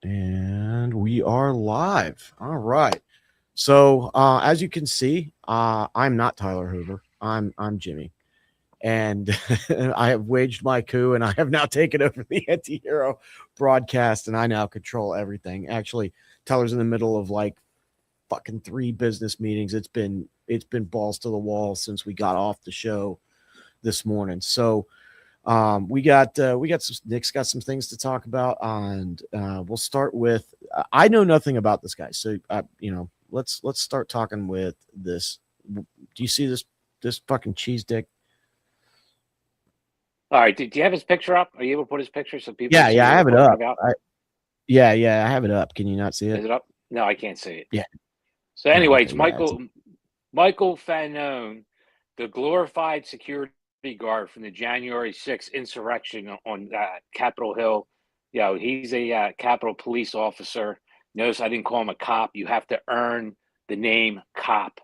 And we are live. All right. So as you can see, I'm not Tyler Hoover. I'm Jimmy, and I have waged my coup, and I have now taken over the anti-hero broadcast, and I now control everything. Actually, Tyler's in the middle of like fucking three business meetings. It's been balls to the wall since we got off the show this morning. So we got some Nick's got some things to talk about, and we'll start with I know nothing about this guy, so let's start talking with this. Do you see this fucking cheese dick? All right. Do you have his picture up? Are you able to put his picture so people can Yeah, see yeah, I what we're have it talking up. about? Yeah, I have it up. Can you not see Is it? it up? No, I can't see it. Yeah. So, Oh, anyway, okay. it's Yeah. Michael Fanone, the glorified security guard from the January 6th insurrection on Capitol Hill. He's a Capitol police officer. Notice I didn't call him a cop. You have to earn the name cop.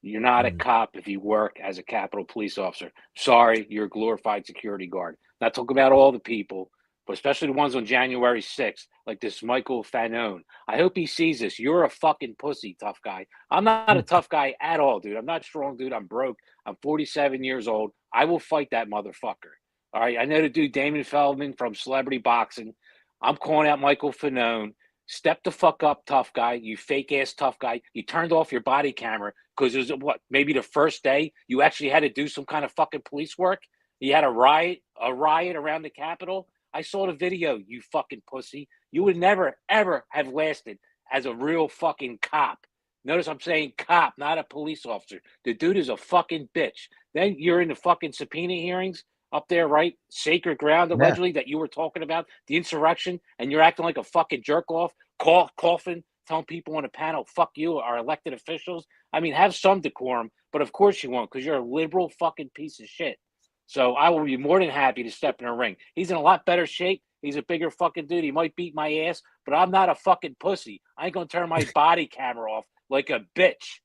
You're not a Mm. cop if you work as a Capitol police officer. Sorry, you're a glorified security guard. Not talking about all the people, but especially the ones on January 6th, like this Michael Fanone. I hope he sees this. You're a fucking pussy, tough guy. I'm not a tough guy at all, dude. I'm not strong, dude. I'm broke. I'm 47 years old. I will fight that motherfucker. All right. I know the dude Damon Feldman from Celebrity Boxing. I'm calling out Michael Fanone. Step the fuck up, tough guy. You fake ass tough guy. You turned off your body camera because it was maybe the first day you actually had to do some kind of fucking police work. You had a riot around the Capitol. I saw the video, you fucking pussy. You would never, ever have lasted as a real fucking cop. Notice I'm saying cop, not a police officer. The dude is a fucking bitch. Then you're in the fucking subpoena hearings up there, right? Sacred ground, Yeah. allegedly, that you were talking about, the insurrection, and you're acting like a fucking jerk off, coughing, telling people on the panel, fuck you, our elected officials. I mean, have some decorum, but of course you won't because you're a liberal fucking piece of shit. So I will be more than happy to step in a ring. He's in a lot better shape. He's a bigger fucking dude. He might beat my ass, but I'm not a fucking pussy. I ain't gonna turn my body camera off like a bitch.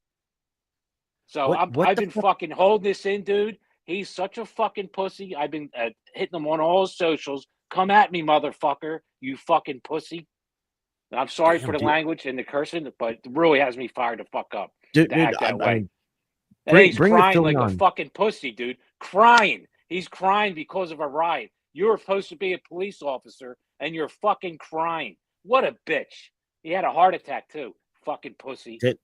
So What I've the been fuck? fucking holding this in, dude. He's such a fucking pussy. I've been hitting him on all his socials. Come at me, motherfucker. You fucking pussy. I'm sorry for Damn, the dude. language and the cursing, but it really has me fired the fuck up Dude, to dude. act I, that I way. mean, And then bring he's bring the crying Philly like a on. fucking pussy, dude. Crying. He's crying because of a riot. You're supposed to be a police officer and you're fucking crying. What a bitch. He had a heart attack too. Fucking pussy. Dude,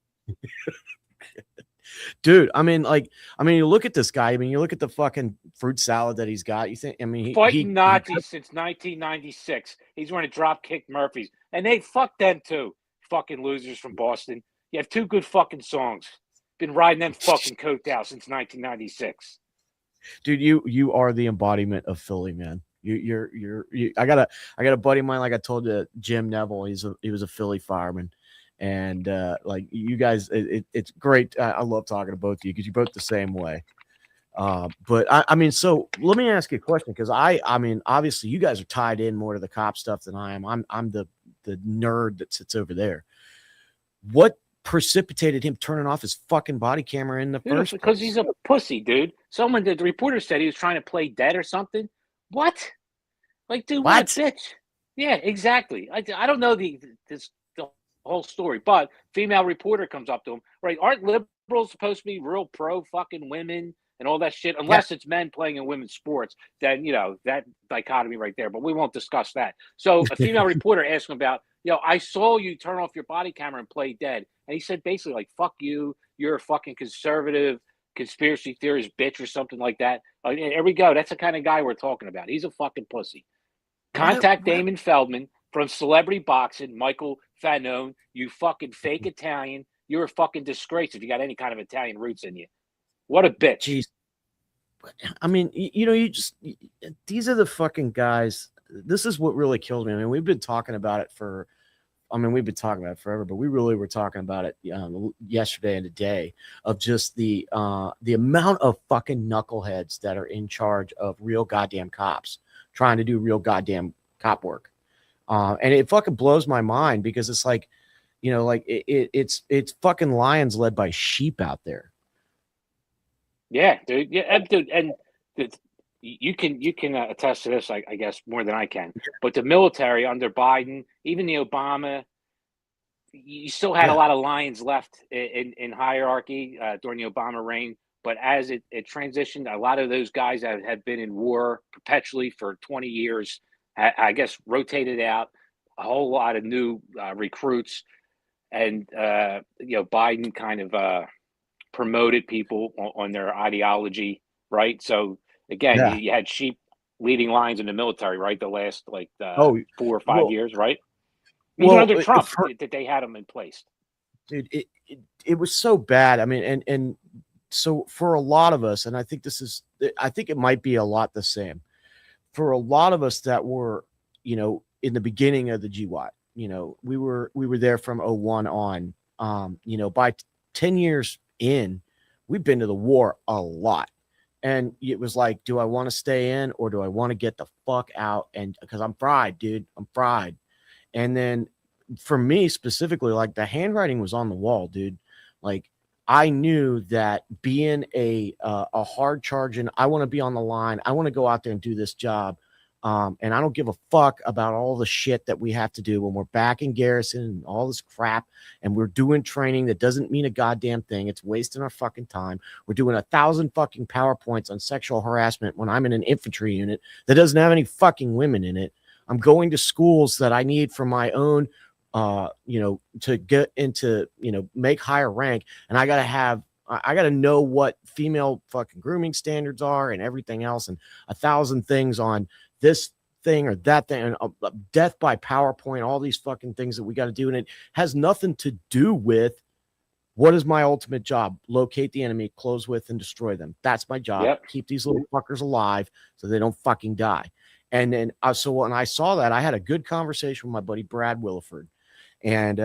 dude, you look at this guy. I mean, you look at the fucking fruit salad that he's got. You think, I mean, Fighting Nazis since 1996. He's wearing a drop kick Murphys. And they fuck them too. Fucking losers from Boston. You have two good fucking songs. Been riding them fucking coattails since 1996. dude, you are the embodiment of Philly, man. I got a buddy of mine, like I told you, Jim Neville. He was a Philly fireman, and like you guys, it's great. I love talking to both of you because you're both the same way. But I mean, so let me ask you a question because I mean, obviously you guys are tied in more to the cop stuff than I am. I'm the nerd that sits over there. What precipitated him turning off his fucking body camera in the Dude, first because he's place? a pussy, dude. The reporter said he was trying to play dead or something. What? Like, dude, what a What? bitch. Yeah, exactly. I don't know the whole story, but female reporter comes up to him. Right? Aren't liberals supposed to be real pro fucking women and all that shit? Yeah. Unless it's men playing in women's sports, then that dichotomy right there. But we won't discuss that. So a female reporter asked him about, I saw you turn off your body camera and play dead, and he said basically like, "Fuck you, you're a fucking conservative." Conspiracy theorist bitch or something like that. There we go. That's the kind of guy we're talking about. He's a fucking pussy. Contact What? Damon Feldman from Celebrity Boxing, Michael Fanone. You fucking fake Italian. You're a fucking disgrace if you got any kind of Italian roots in you. What a bitch. Jeez. I mean, these are the fucking guys. This is what really killed me. I mean, we've been talking about it for. I mean, we've been talking about it forever, but we really were talking about it yesterday and today of just the amount of fucking knuckleheads that are in charge of real goddamn cops trying to do real goddamn cop work, and it fucking blows my mind because it's like, like it's fucking lions led by sheep out there. Yeah, dude. Yeah, dude. And you can attest to this, I guess, more than I can. But the military under Biden, even the Obama, you still had a Yeah. lot of lions left in hierarchy during the Obama reign. But as it transitioned, a lot of those guys that had been in war perpetually for 20 years, I guess, rotated out. A whole lot of new recruits, and Biden kind of promoted people on their ideology, right? So again, you, Yeah. you had sheep leading lines in the military, right? The last like Oh, 4 or 5 years, right? Even well, under Trump, for that they had them in place. dude, it was so bad. I mean, and so for a lot of us, and I think I think it might be a lot the same for a lot of us that were, in the beginning of the GY. We were there from '01 on. By 10 years in, we've been to the war a lot. And it was like, do I want to stay in or do I want to get the fuck out? And because I'm fried, dude, I'm fried. And then for me specifically, like the handwriting was on the wall, dude. Like I knew that being a hard charging, I want to be on the line. I want to go out there and do this job. And I don't give a fuck about all the shit that we have to do when we're back in garrison and all this crap. And we're doing training that doesn't mean a goddamn thing. It's wasting our fucking time. We're doing 1,000 fucking PowerPoints on sexual harassment when I'm in an infantry unit that doesn't have any fucking women in it. I'm going to schools that I need for my own, to get into, make higher rank. And I got to know what female fucking grooming standards are and everything else and 1,000 things on this thing or that thing and death by PowerPoint, all these fucking things that we got to do. And it has nothing to do with what is my ultimate job? Locate the enemy, close with, and destroy them. That's my job. Yep. Keep these little fuckers alive so they don't fucking die. And then, so when I saw that, I had a good conversation with my buddy Brad Williford, and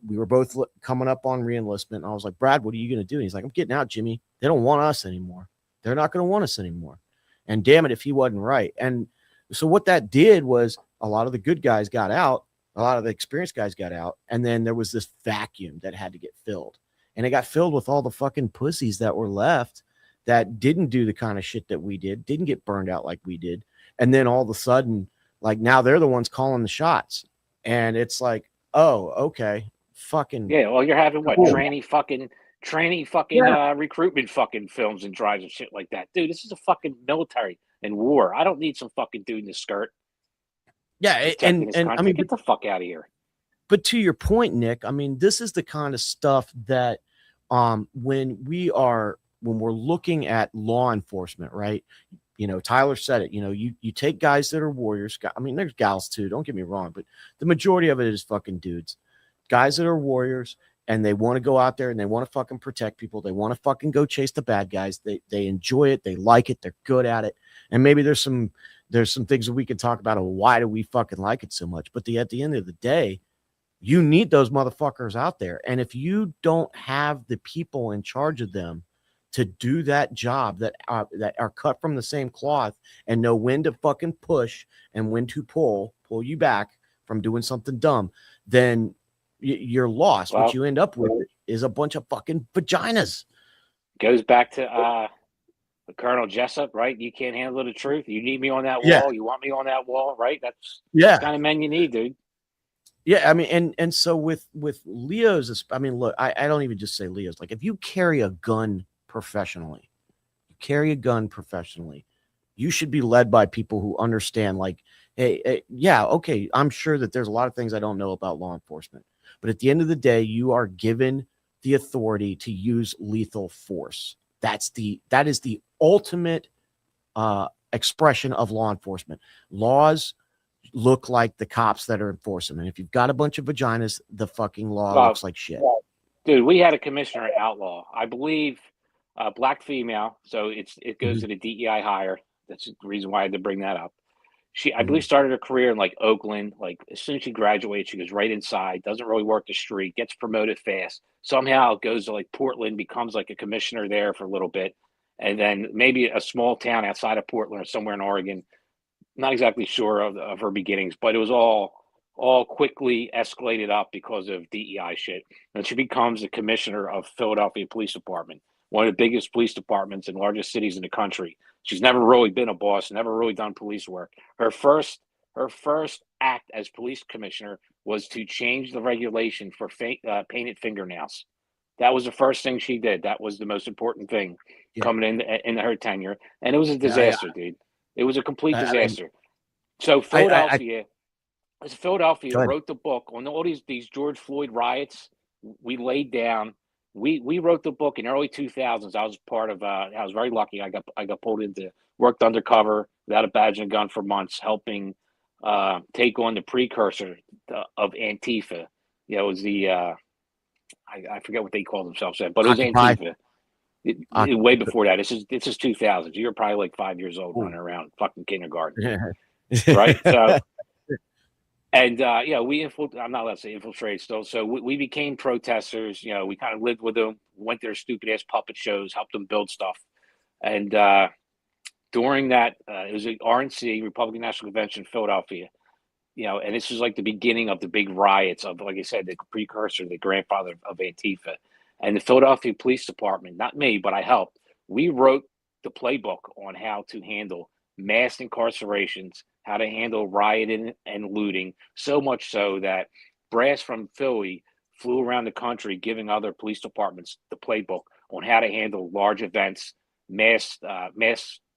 we were both coming up on reenlistment. And I was like, Brad, what are you going to do? And he's like, I'm getting out, Jimmy. They don't want us anymore. They're not going to want us anymore. And damn it, if he wasn't right. And so what that did was a lot of the good guys got out, a lot of the experienced guys got out, and then there was this vacuum that had to get filled. And it got filled with all the fucking pussies that were left that didn't do the kind of shit that we did, didn't get burned out like we did. And then all of a sudden, like now they're the ones calling the shots. And it's like, oh, okay. Fucking Yeah. Well, you're having what cool. training Yeah. recruitment fucking films and drives and shit like that, dude. This is a fucking military and war. I don't need some fucking dude in the skirt Yeah. protecting his And I country. mean, Get the fuck out of here. but to your point, Nick, I mean, this is the kind of stuff that when we're looking at law enforcement, right? Tyler said it, you take guys that are warriors. I mean, there's gals too, don't get me wrong, but the majority of it is fucking dudes, guys that are warriors, and they want to go out there and they want to fucking protect people. They want to fucking go chase the bad guys. They enjoy it. They like it. They're good at it. And maybe there's some things that we can talk about of why do we fucking like it so much. But at the end of the day, you need those motherfuckers out there. And if you don't have the people in charge of them to do that job that are cut from the same cloth and know when to fucking push and when to pull you back from doing something dumb, then you're lost. Well, what you end up with is a bunch of fucking vaginas. goes back to Colonel Jessup, right? You can't handle the truth. You need me on that wall. Yeah. You want me on that wall, right? That's Yeah. the kind of men you need, dude. Yeah, I mean, and so with Leo's, I mean, look, I don't even just say Leo's. Like, if you carry a gun professionally, you should be led by people who understand. Like, hey, yeah, okay, I'm sure that there's a lot of things I don't know about law enforcement, but at the end of the day, you are given the authority to use lethal force. That is the ultimate expression of law enforcement. Laws look like the cops that are enforcing them. And if you've got a bunch of vaginas, the fucking law looks like shit. Dude, we had a commissioner at Outlaw, I believe, black female. So it goes to the DEI hire. That's the reason why I had to bring that up. She, I believe, started her career in like Oakland. Like as soon as she graduated, she goes right inside, doesn't really work the street, gets promoted fast. Somehow goes to like Portland, becomes like a commissioner there for a little bit. And then maybe a small town outside of Portland or somewhere in Oregon. Not exactly sure of her beginnings, but it was all quickly escalated up because of DEI shit. And she becomes the commissioner of Philadelphia Police Department. one of the biggest police departments and largest cities in the country. She's never really been a boss, never really done police work. Her first act as police commissioner was to change the regulation for painted fingernails. That was the first thing she did. That was the most important thing coming in her tenure, and it was a disaster, dude. It was a complete disaster. So Philadelphia wrote the book on all these George Floyd riots. We laid down. We wrote the book in early 2000s. I was part of. I was very lucky. I got pulled into, worked undercover without a badge and a gun for months, helping take on the precursor of Antifa. You know, it was the I forget what they called themselves then, but it was Antifa. Way before that. This is 2000. You're probably like 5 years old running around fucking kindergarten, right? So. And, you know, I'm not allowed to say infiltrate still. So we became protesters. You know, we kind of lived with them, went to their stupid ass puppet shows, helped them build stuff. And during that, it was the RNC, Republican National Convention in Philadelphia, you know, and this was like the beginning of the big riots of, like I said, the precursor, the grandfather of Antifa. And the Philadelphia Police Department, not me, but I helped, we wrote the playbook on how to handle mass incarcerations, how to handle rioting and looting, so much so that brass from Philly flew around the country giving other police departments the playbook on how to handle large events, mass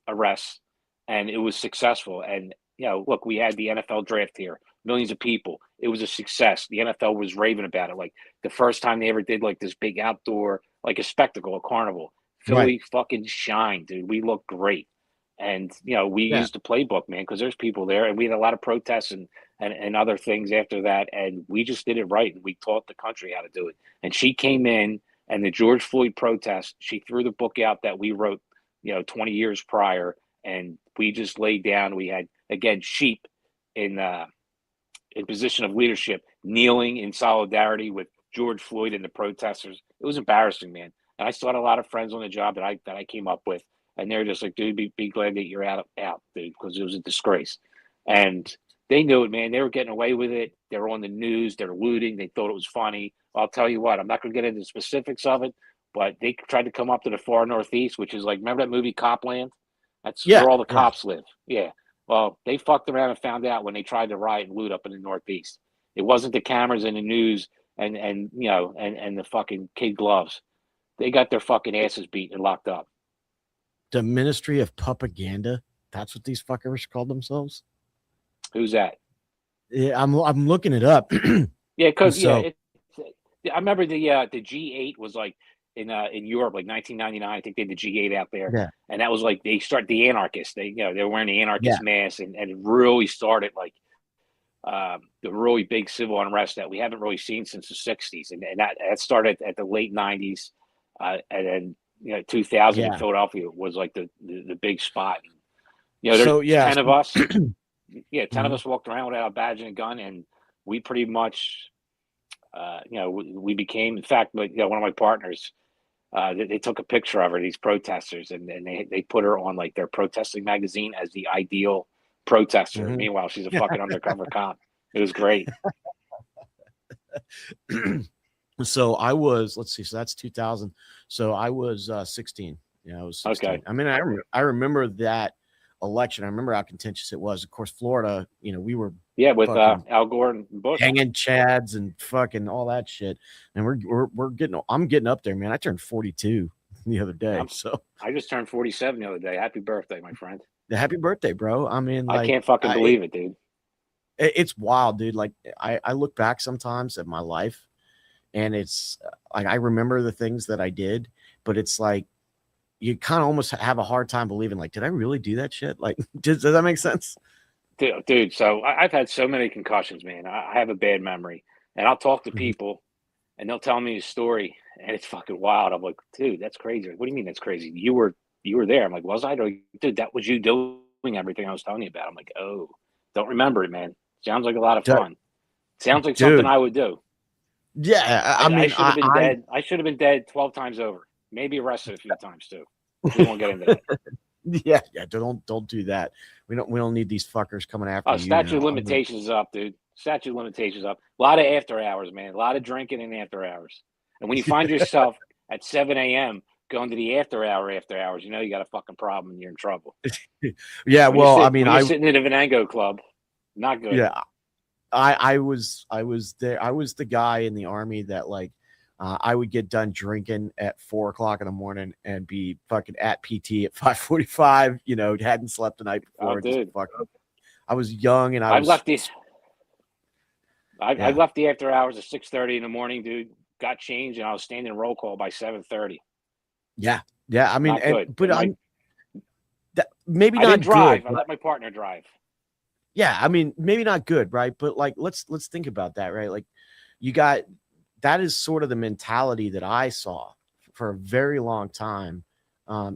arrests, and it was successful. And, you know, look, we had the NFL draft here, millions of people. It was a success. The NFL was raving about it. Like the first time they ever did like this big outdoor, like a spectacle, a carnival, Philly fucking shined, dude. We looked great. And, you know, we used the playbook, man, because there's people there, and we had a lot of protests and other things after that. And we just did it right. And we taught the country how to do it. And she came in, and the George Floyd protest, she threw the book out that we wrote, you know, 20 years prior. And we just laid down. We had, again, sheep in position of leadership, kneeling in solidarity with George Floyd and the protesters. It was embarrassing, man. And I still had a lot of friends on the job that I came up with. And they're just like, dude, be glad that you're out, dude, because it was a disgrace. And they knew it, man. They were getting away with it. They were on the news. They're looting. They thought it was funny. I'll tell you what, I'm not going to get into the specifics of it, but they tried to come up to the far Northeast, which is like, remember that movie Copland? That's where all the cops live. Yeah. Well, they fucked around and found out when they tried to riot and loot up in the Northeast. It wasn't the cameras and the news and you know, and the fucking kid gloves. They got their fucking asses beat and locked up. The Ministry of Propaganda. That's what these fuckers called themselves. Who's that? Yeah, I'm looking it up. Yeah, because I remember the G8 was like in Europe, like 1999. I think they had the G8 out there, and that was like they start the anarchists. They were wearing the anarchist mask, and it really started like the really big civil unrest that we haven't really seen since the 60s, and that started at the late 90s, and then. You know, 2000 in Philadelphia was like the big spot. You know, there's 10 of us. 10 of us walked around without a badge and a gun, and we pretty much, you know, we became. In fact, you know, one of my partners, they took a picture of her, these protesters, and they put her on like their protesting magazine as the ideal protester. Meanwhile, she's a fucking undercover cop. It was great. So I was, let's see, so that's 2000. So I was 16. Yeah, I was 16. Okay. I mean, I remember that election. I remember how contentious it was. Of course, Florida, you know, we were with Al Gore and Bush hanging chads and fucking all that shit. And I'm getting up there, man. I turned 42 the other day. So I just turned 47 the other day. Happy birthday, my friend. Happy birthday, bro. I mean, like, I can't fucking believe it, dude. It's wild, dude. Like I look back sometimes at my life. And it's like I remember the things that I did, but it's like you kind of almost have a hard time believing, like, did I really do that shit? Like, does that make sense? Dude, so I've had so many concussions, man. I have a bad memory, and I'll talk to people, and they'll tell me a story, and it's fucking wild. I'm like, dude, that's crazy. What do you mean that's crazy? You were there. I'm like, was I? Dude, that was you doing everything I was telling you about. I'm like, oh, don't remember it, man. Sounds like a lot of fun. Sounds like something I would do. Yeah, I mean, I should have been dead. I should have been dead 12 times over. Maybe arrested a few times too. We won't get into that. Yeah. Don't do that. We don't need these fuckers coming after you. Statute of limitations is up, dude. Statute of limitations up. A lot of after hours, man. A lot of drinking and after hours. And when you find yourself at 7 a.m. going to the after hours, you know you got a fucking problem and you're in trouble. Yeah, When well, I when mean, you're sitting in a Venango club, not good. yeah, I was there. I was the guy in the army that like I would get done drinking at 4 o'clock in the morning and be fucking at PT at 5:45. You know, hadn't slept the night Oh, before. Just dude, fucking. I was young and I I've was left the I yeah, left the after hours at 6:30 in the morning, dude. Got changed and I was standing roll call by 7:30. yeah, yeah. I mean, Not and good. but I'm maybe I didn't not good. drive. I let my partner drive. Yeah, I mean, maybe not good, right? But like, let's think about that, right? Like, you got that is sort of the mentality that I saw for a very long time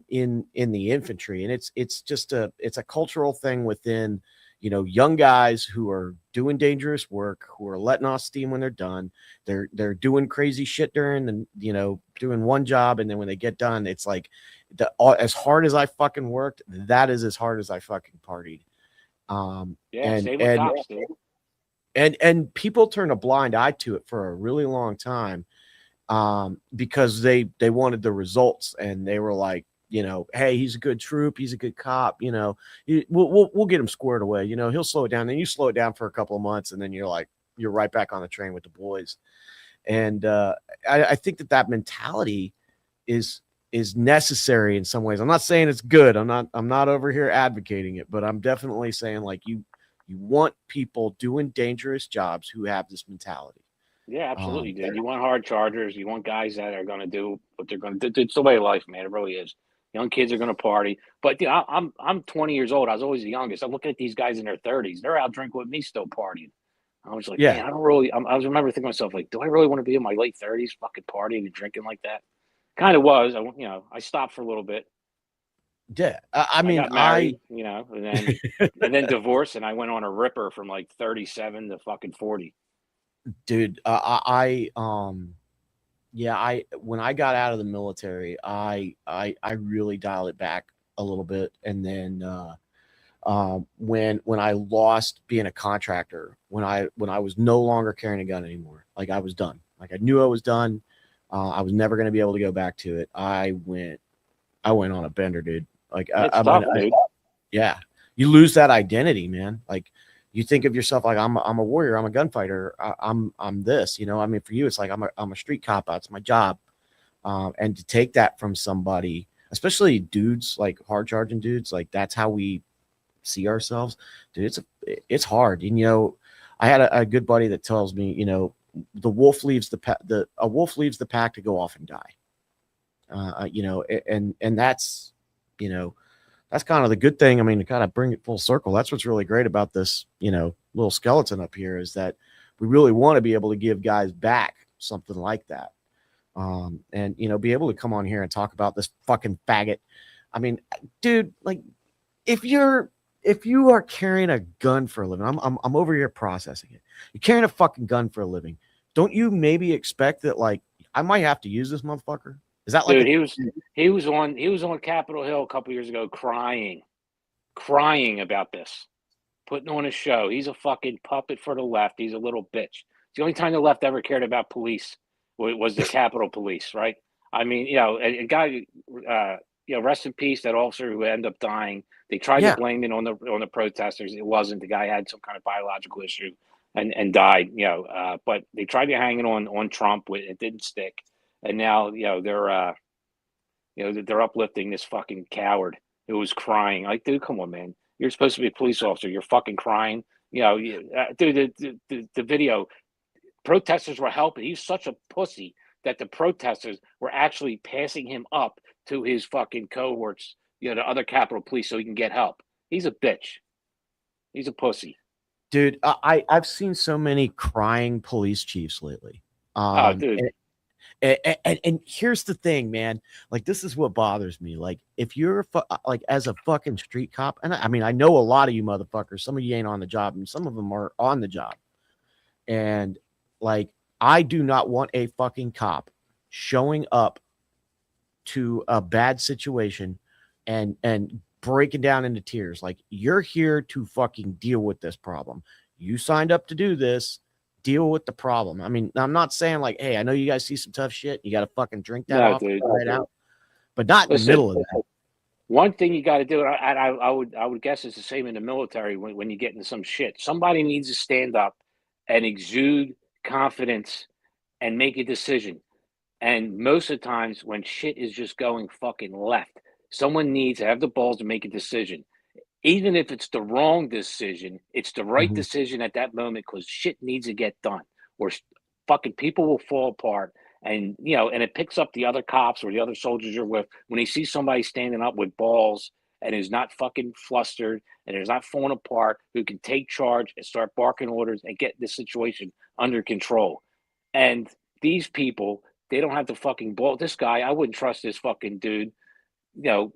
in the infantry, and it's just a cultural thing within young guys who are doing dangerous work, who are letting off steam when they're done. They're doing crazy shit during the doing one job, and then when they get done, it's like as hard as I fucking worked, that is as hard as I fucking partied. Yeah, And same with cops, dude. and people turn a blind eye to it for a really long time, because they wanted the results, and they were like, hey, he's a good troop, he's a good cop, we'll get him squared away, he'll slow it down. Then you slow it down for a couple of months, and then you're right back on the train with the boys. And I think that mentality is necessary in some ways. I'm not saying it's good. I'm not over here advocating it, but I'm definitely saying like you want people doing dangerous jobs who have this mentality. Yeah, absolutely, dude. You want hard chargers. You want guys that are going to do what they're going to do. It's the way of life, man. It really is. Young kids are going to party, but I'm 20 years old. I was always the youngest. I'm looking at these guys in their 30s. They're out drinking with me, still partying. I was like, Yeah, man, I don't really. I was remember thinking to myself, like, do I really want to be in my late 30s, fucking partying and drinking like that? Kind of was. I stopped for a little bit. yeah. I I mean, got married, and then divorced, and I went on a ripper from like 37 to fucking 40. dude, yeah, I when I got out of the military, I really dialed it back a little bit, and then when I lost being a contractor, when I was no longer carrying a gun anymore, like I was done, like I knew I was done. I was never going to be able to go back to it. I went on a bender, dude. Like It's tough, dude. yeah, you lose that identity, man. Like you think of yourself like I'm a warrior, I'm a gunfighter, I'm this, I mean, for you, it's like I'm a street cop. That's my job. And to take that from somebody, especially dudes, like hard charging dudes, like that's how we see ourselves, dude. It's hard. And I had a good buddy that tells me, the wolf leaves a wolf leaves the pack to go off and die. And that's that's kind of the good thing. I mean, to kind of bring it full circle, that's what's really great about this, little skeleton up here, is that we really want to be able to give guys back something like that. And be able to come on here and talk about this fucking faggot. I mean, dude, like if you are carrying a gun for a living, I'm over here processing it. You're carrying a fucking gun for a living. Don't you maybe expect that, like, I might have to use this motherfucker? Is that like Dude, he was on Capitol Hill a couple years ago crying about this, putting on a show. He's a fucking puppet for the left. He's a little bitch. It's the only time the left ever cared about police was the Capitol Police, right? I mean, a guy, rest in peace, that officer who ended up dying. They tried to blame it on the protesters. It wasn't. The guy had some kind of biological issue and died. But they tried to hang it on Trump. It didn't stick. And now, they're uplifting this fucking coward who was crying. Like, dude, come on, man. You're supposed to be a police officer. You're fucking crying. Dude, the video, protesters were helping. He's such a pussy that the protesters were actually passing him up to his fucking cohorts, the other Capitol Police, so he can get help. He's a bitch. He's a pussy. Dude, I've seen so many crying police chiefs lately. Dude. And here's the thing, man. Like, this is what bothers me. Like, if you're like as a fucking street cop, and I mean, I know a lot of you motherfuckers. Some of you ain't on the job, and some of them are on the job. And like, I do not want a fucking cop showing up to a bad situation and breaking down into tears. Like, you're here to fucking deal with this problem. You signed up to do this. Deal with the problem. I mean, I'm not saying like, hey, I know you guys see some tough shit. You got to fucking drink that off right out. but not in the Listen, middle of that. one thing you got to do, and I would guess it's the same in the military when you get into some shit. Somebody needs to stand up and exude confidence and make a decision. And most of the times when shit is just going fucking left, someone needs to have the balls to make a decision. Even if it's the wrong decision, it's the right Mhm. decision at that moment because shit needs to get done. Or fucking people will fall apart. And and it picks up the other cops or the other soldiers you're with when they see somebody standing up with balls and is not fucking flustered and is not falling apart, who can take charge and start barking orders and get the situation under control. And these people, they don't have the fucking ball. This guy, I wouldn't trust this fucking dude, you know,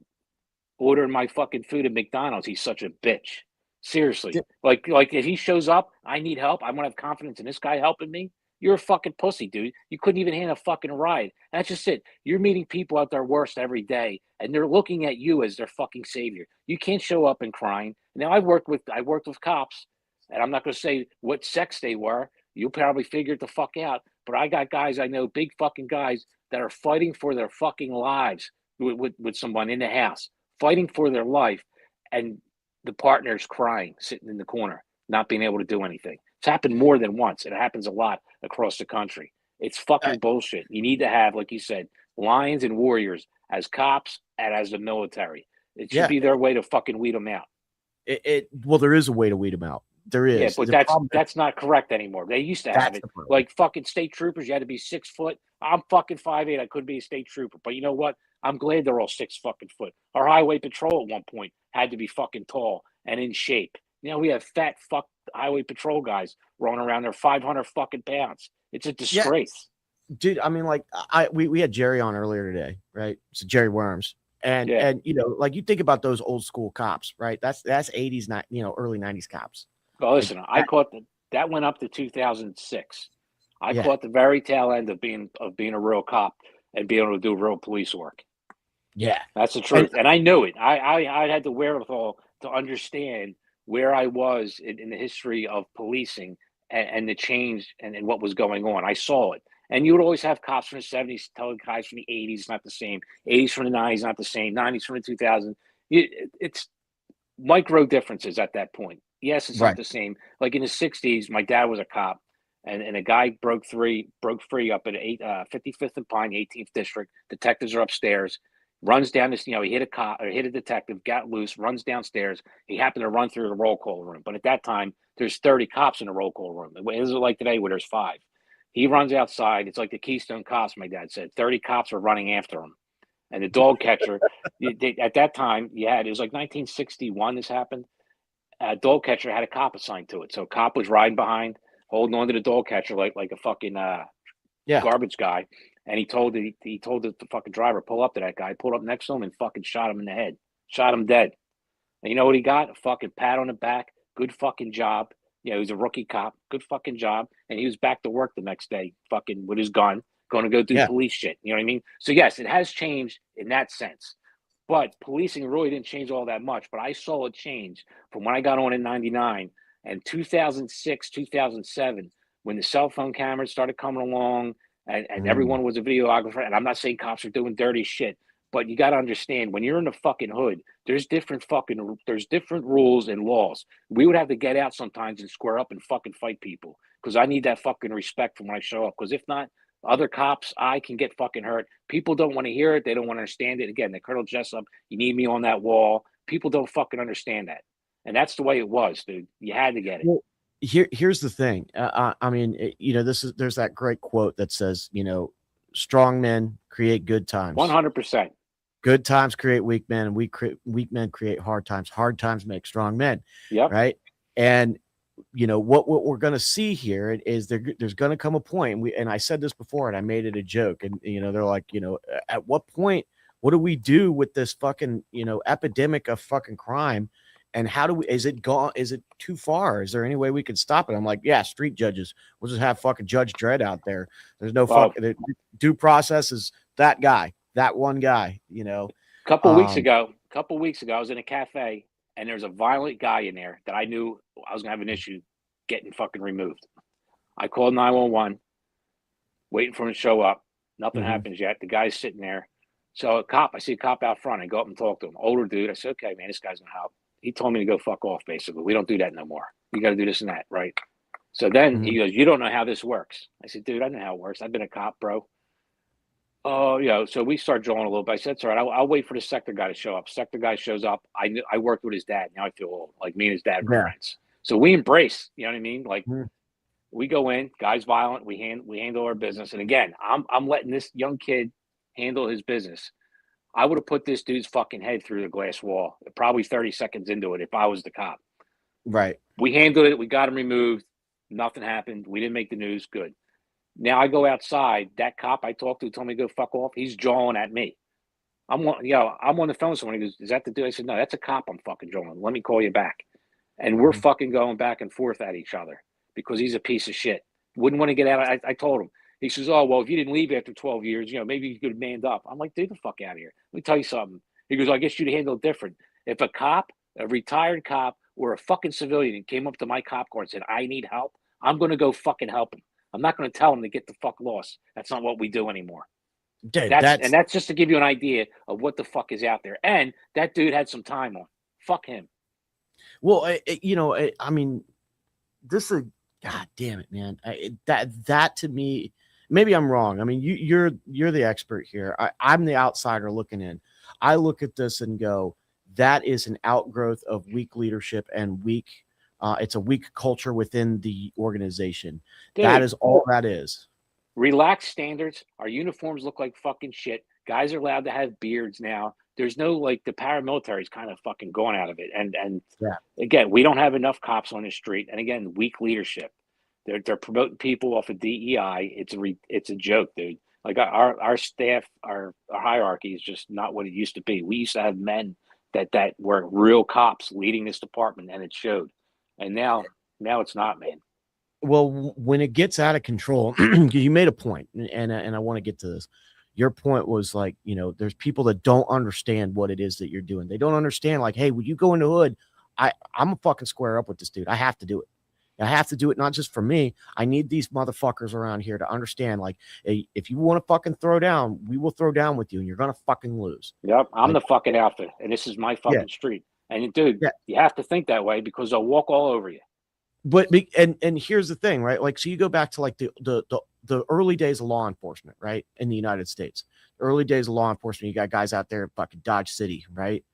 ordering my fucking food at McDonald's. He's such a bitch. Seriously. Di- Like if he shows up, I need help. I want to have confidence in this guy helping me. You're a fucking pussy, dude. You couldn't even hand a fucking ride. That's just it. You're meeting people at their worst every day, and they're looking at you as their fucking savior. You can't show up and crying. Now I worked with cops, and I'm not going to say what sex they were. You'll probably figure it the fuck out. But I got guys I know, big fucking guys that are fighting for their fucking lives with someone in the house, fighting for their life, and the partner's crying, sitting in the corner, not being able to do anything. It's happened more than once. It happens a lot across the country. It's I- fucking bullshit. You need to have, like you said, lions and warriors as cops and as the military. It should yeah, be their way to fucking weed them out. well, there is a way to weed them out. There Yeah, is. but The that's problem is that's not correct anymore. They used to have that's it the problem. like fucking state troopers. You had to be 6 foot. I'm fucking 5'8". I could be a state trooper, but you know what? I'm glad they're all 6 fucking foot. Our highway patrol at one point had to be fucking tall and in shape. We have fat fuck highway patrol guys rolling around. They're 500 fucking pounds. It's a Yeah, disgrace. dude. I mean, like, we had Jerry on earlier today, right? So Jerry Worms, and Yeah. and like you think about those old school cops, right? That's 80s, not early 90s cops. Well, Like listen, I that, caught that went up to 2006. I yeah, caught the very tail end of being a real cop and being able to do real police work. yeah, That's the and truth, and I knew it. I had the wherewithal to understand where I was in the history of policing and the change and what was going on. I saw it, and you would always have cops from the '70s telling guys from the '80s not the same, '80s from the '90s not the same, '90s from the 2000s. It's micro differences at that point. Yes, it's not right, the same. Like in the '60s, my dad was a cop, and a guy broke free up at 55th and Pine, 18th District. Detectives are upstairs. Runs down this, he hit a cop or hit a detective, got loose, runs downstairs. He happened to run through the roll call room, but at that time, there's 30 cops in the roll call room. It isn't like today where there's 5. He runs outside. It's like the Keystone Cops. My dad said 30 cops are running after him, and the dog catcher. At that time, it was like 1961. This happened. Dog catcher had a cop assigned to it, so a cop was riding behind, holding on to the dog catcher like a fucking yeah, garbage guy, and he told the fucking driver pull up to that guy, pulled up next to him and fucking shot him in the head, shot him dead. And you know what he got? A fucking pat on the back. Good fucking job. He was a rookie cop. Good fucking job. And he was back to work the next day, fucking with his gun, going to go do yeah. police shit. You know what I mean? So yes, it has changed in that sense. But policing really didn't change all that much. But I saw it change from when I got on in '99 and 2006, 2007, when the cell phone cameras started coming along and Mm. everyone was a videographer. And I'm not saying cops are doing dirty shit, but you got to understand when you're in the fucking hood, there's different rules and laws. We would have to get out sometimes and square up and fucking fight people because I need that fucking respect from when I show up. Because if not, other cops, I can get fucking hurt. People don't want to hear it. They don't want to understand it. Again, the Colonel Jessup, you need me on that wall. People don't fucking understand that. And that's the way it was, dude. You had to get it. Well, here's the thing. I mean, there's that great quote that says, strong men create good times. 100%. Good times create weak men, and weak men create hard times. Hard times make strong men, Yep. right? And what we're going to see here is there's going to come a point, and I said this before, and I made it a joke, and they're like, at what point, what do we do with this fucking epidemic of fucking crime, and how do we? Is it gone? Is it too far? Is there any way we can stop it? I'm like, yeah, street judges. We'll just have fucking Judge Dredd out there. There's no Well, fucking due process is that guy, that one guy. couple weeks Um, ago, I was in a cafe and there's a violent guy in there that I knew I was gonna have an issue getting fucking removed. I called 911, waiting for him to show up. Nothing mhm. happens yet. The guy's sitting there. So I see a cop out front. I go up and talk to him. Older dude. I said, okay, man, this guy's gonna help. He told me to go fuck off. Basically, we don't do that no more. You got to do this and that, right? So then he goes, you don't know how this works. I said, dude, I know how it works. I've been a cop, bro. Oh, so we start drawing a little bit. I said, it's all right. I'll wait for the sector guy to show up. Sector guy shows up. I worked with his dad. Now I feel old. Like me and his dad were friends. So we embrace, you know what I mean? Like we go in, guy's violent. We handle our business. And again, I'm letting this young kid handle his business. I would have put this dude's fucking head through the glass wall, probably 30 seconds into it if I was the cop. Right. We handled it. We got him removed. Nothing happened. We didn't make the news. Good. Now I go outside. That cop I talked to told me to go fuck off. He's jawing at me. I'm on the phone with someone. He goes, is that the dude? I said, no, that's a cop I'm fucking jawing. Let me call you back. And we're fucking going back and forth at each other because he's a piece of shit. Wouldn't want to get out. I told him. He says, oh, well, if you didn't leave after 12 years, maybe you could have manned up. I'm like, dude, the fuck out of here. Let me tell you something. He goes, I guess you'd handle it different. If a cop, a retired cop, or a fucking civilian came up to my cop car and said, I need help, I'm going to go fucking help him. I'm not going to tell him to get the fuck lost. That's not what we do anymore. Dude, and that's just to give you an idea of what the fuck is out there. And that dude had some time on. Fuck him. Well, I mean, this is, God damn it, man. That to me, maybe I'm wrong. I mean, you're the expert here. I'm the outsider looking in. I look at this and go, that is an outgrowth of weak leadership and it's a weak culture within the organization. Dude, that is all that is. Relaxed standards. Our uniforms look like fucking shit. Guys are allowed to have beards now. There's no, like, the paramilitary's kind of fucking going out of it. And again, we don't have enough cops on the street. And again, weak leadership. They're promoting people off of DEI. It's a joke, dude. Like our staff, our hierarchy is just not what it used to be. We used to have men that were real cops leading this department, and it showed. And now it's not, man. Well, when it gets out of control, you made a point, and I want to get to this. Your point was like, there's people that don't understand what it is that you're doing. They don't understand, like, hey, when you go in the hood, I'm a fucking square up with this dude. I have to do it. I have to do it, not just for me. I need these motherfuckers around here to understand, like, hey, if you want to fucking throw down, we will throw down with you, and you're going to fucking lose. Yep, I'm the fucking outfit, and this is my fucking street. And, dude, you have to think that way because they'll walk all over you. But and here's the thing, right? Like, so you go back to like the early days of law enforcement, right? In the United States, early days of law enforcement, you got guys out there in fucking Dodge City, right?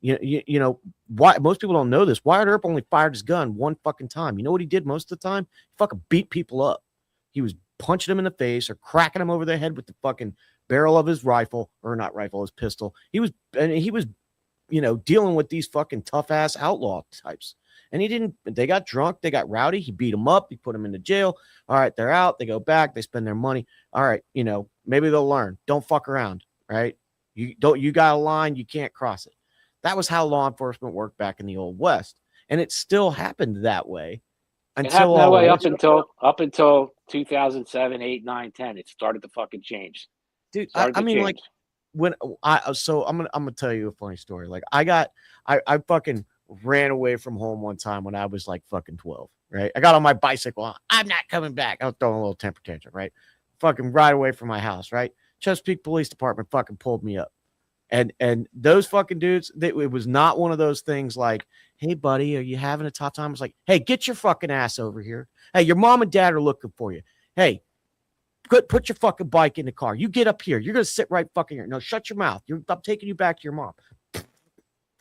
You know why most people don't know this. Wyatt Earp only fired his gun one fucking time. You know what he did most of the time? He fucking beat people up. He was punching them in the face or cracking them over their head with the fucking barrel of his rifle, or not rifle, his pistol. He was dealing with these fucking tough ass outlaw types. And they got drunk, they got rowdy, he beat them up, he put them into jail. All right, they're out, they go back, they spend their money. All right, maybe they'll learn. Don't fuck around, right? You got a line, you can't cross it. That was how law enforcement worked back in the old West. And it still happened that way until up until 2007, 8, 9, 10. It started to fucking change. Dude, I mean, like, when I'm gonna tell you a funny story. Like, I fucking ran away from home one time when I was like fucking 12, right? I got on my bicycle. I'm not coming back. I was throwing a little temper tantrum, right? Fucking right away from my house, right? Chesapeake Police Department fucking pulled me up. And those fucking dudes, it was not one of those things like, hey, buddy, are you having a tough time? It's like, hey, get your fucking ass over here. Hey, your mom and dad are looking for you. Hey, put your fucking bike in the car. You get up here. You're going to sit right fucking here. No, shut your mouth. I'm taking you back to your mom.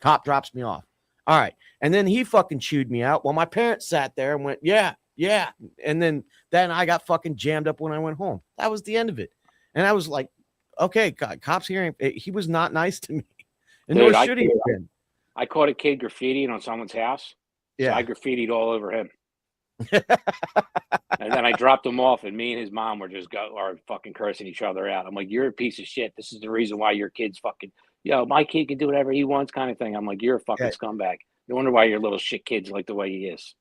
Cop drops me off. All right. And then he fucking chewed me out while my parents sat there and went, yeah. And then I got fucking jammed up when I went home. That was the end of it. And I was like, okay, God, cops hearing, he was not nice to me. And dude, nor should he have been. I caught a kid graffitiing on someone's house. Yeah. So I graffitied all over him. And then I dropped him off, and me and his mom were fucking cursing each other out. I'm like, you're a piece of shit. This is the reason why your kid's fucking, my kid can do whatever he wants kind of thing. I'm like, you're a fucking scumbag. No wonder why your little shit kid's like the way he is.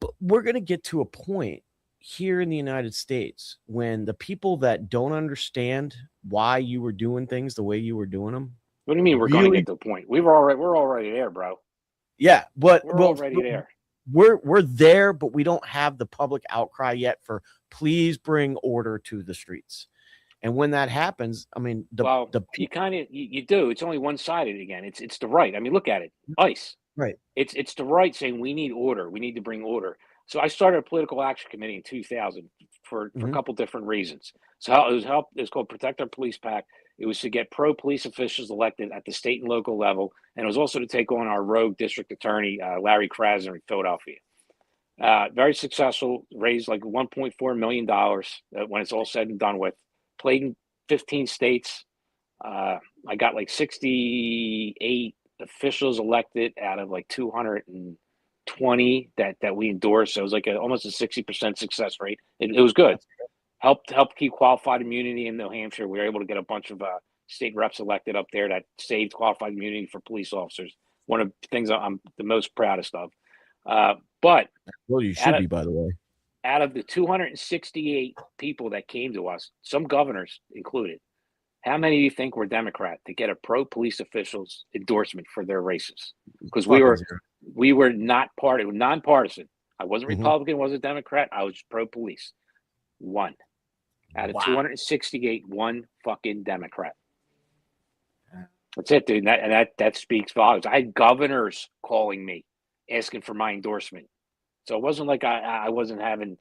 But we're going to get to a point here in the United States when the people that don't understand why you were doing things the way you were doing them. What do you mean we're going to get to a point? We're already there, bro. Yeah, but we're already there. We're there, but we don't have the public outcry yet for please bring order to the streets. And when that happens, I mean, Well, the you people, kind of you do. It's only one sided again. It's the right. I mean, look at it. ICE. right? It's the right saying we need order. We need to bring order. So I started a political action committee in 2000 for a Hmm. couple different reasons. So it was called Protect Our Police PAC. It was to get pro police officials elected at the state and local level, and it was also to take on our rogue district attorney Larry Krasner in Philadelphia. Very successful. Raised like $1.4 million when it's all said and done with. Played in 15 states. I got like 68 officials elected out of like 220 that we endorsed. So it was like almost a 60% success rate. It was good. That's good. Helped keep qualified immunity in New Hampshire. We were able to get a bunch of state reps elected up there that saved qualified immunity for police officers. One of the things I'm the most proudest of. But Well, you out should of be, by the way. out of the 268 people that came to us, some governors included, how many do you think were Democrat to get a pro police officials endorsement for their races? Because Fucking zero. we were not nonpartisan. I wasn't Hmm. Republican, wasn't Democrat. I was pro police. One out of Wow. 268, one fucking Democrat. That's it, dude. And that speaks volumes. I had governors calling me, asking for my endorsement. So it wasn't like I wasn't having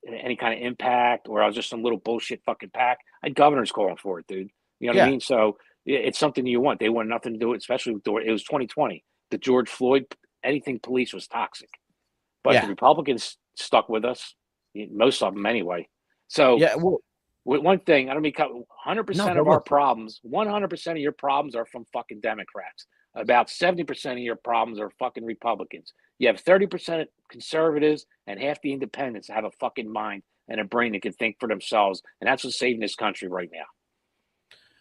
any kind of impact or I was just some little bullshit fucking pack. I had governors calling for it, dude. You know what I Yeah. mean? So it's something you want. They want nothing to do with, especially with it was 2020. The George Floyd, anything police was toxic, but the Yeah. Republicans stuck with us, most of them anyway. So Yeah. Well, with one thing, I don't mean no, 100% go of our go. problems, 100% of your problems are from fucking Democrats. About 70% of your problems are fucking Republicans. You have 30% conservatives and half the independents have a fucking mind and a brain that can think for themselves. And that's what's saving this country right now.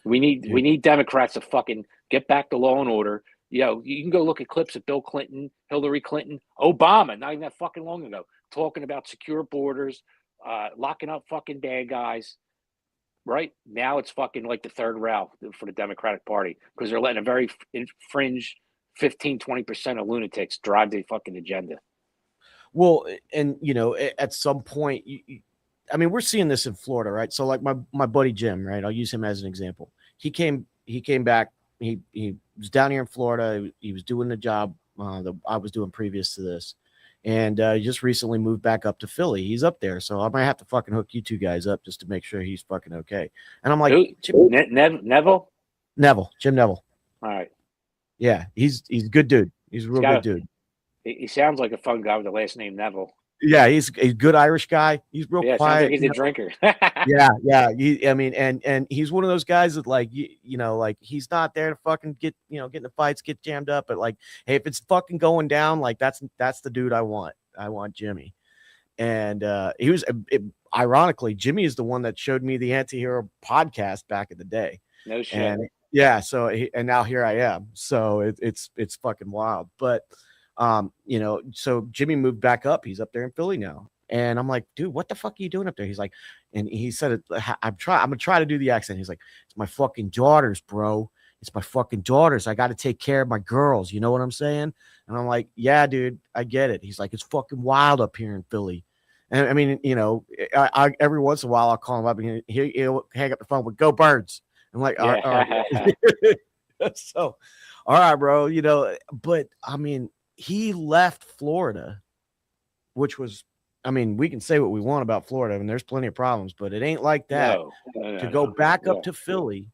We Dude. need Democrats to fucking get back to law and order. You know, you can go look at clips of Bill Clinton, Hillary Clinton, Obama, not even that fucking long ago, talking about secure borders, locking up fucking bad guys. Right now, it's fucking like the third rail for the Democratic Party because they're letting a very fringe 15-20% of lunatics drive their fucking agenda. Well, and at some point, I mean, we're seeing this in Florida, right? So, like my buddy Jim, right? I'll use him as an example. He came back. He was down here in Florida. He was doing the job that I was doing previous to this, and he just recently moved back up to Philly. He's up there, so I might have to fucking hook you two guys up just to make sure he's fucking okay. And I'm like, Who? Neville? Neville, Jim Neville. All right. Yeah, he's a good dude. He's a real good dude. He sounds like a fun guy with the last name Neville. Yeah, he's a good Irish guy. He's real Yeah, quiet. sounds like he's a drinker. Yeah. I mean, and he's one of those guys that like like he's not there to fucking get get in the fights, get jammed up, but like, hey, if it's fucking going down, like that's the dude I want. I want Jimmy. And he was ironically, Jimmy is the one that showed me the Anti-Hero podcast back in the day. No shit. And yeah, so and now here I am. So it's fucking wild. But so Jimmy moved back up. He's up there in Philly now. And I'm like, dude, what the fuck are you doing up there? He's like, and he said, I'm gonna try to do the accent. He's like, it's my fucking daughters, bro. It's my fucking daughters. I got to take care of my girls. You know what I'm saying? And I'm like, yeah, dude, I get it. He's like, it's fucking wild up here in Philly. And I mean, I every once in a while I'll call him up and he'll hang up the phone with "Go Birds." I'm like, all right. So, all right, bro. But I mean, he left Florida, which was, I mean, we can say what we want about Florida, and there's plenty of problems, but it ain't like that. To go back up to Philly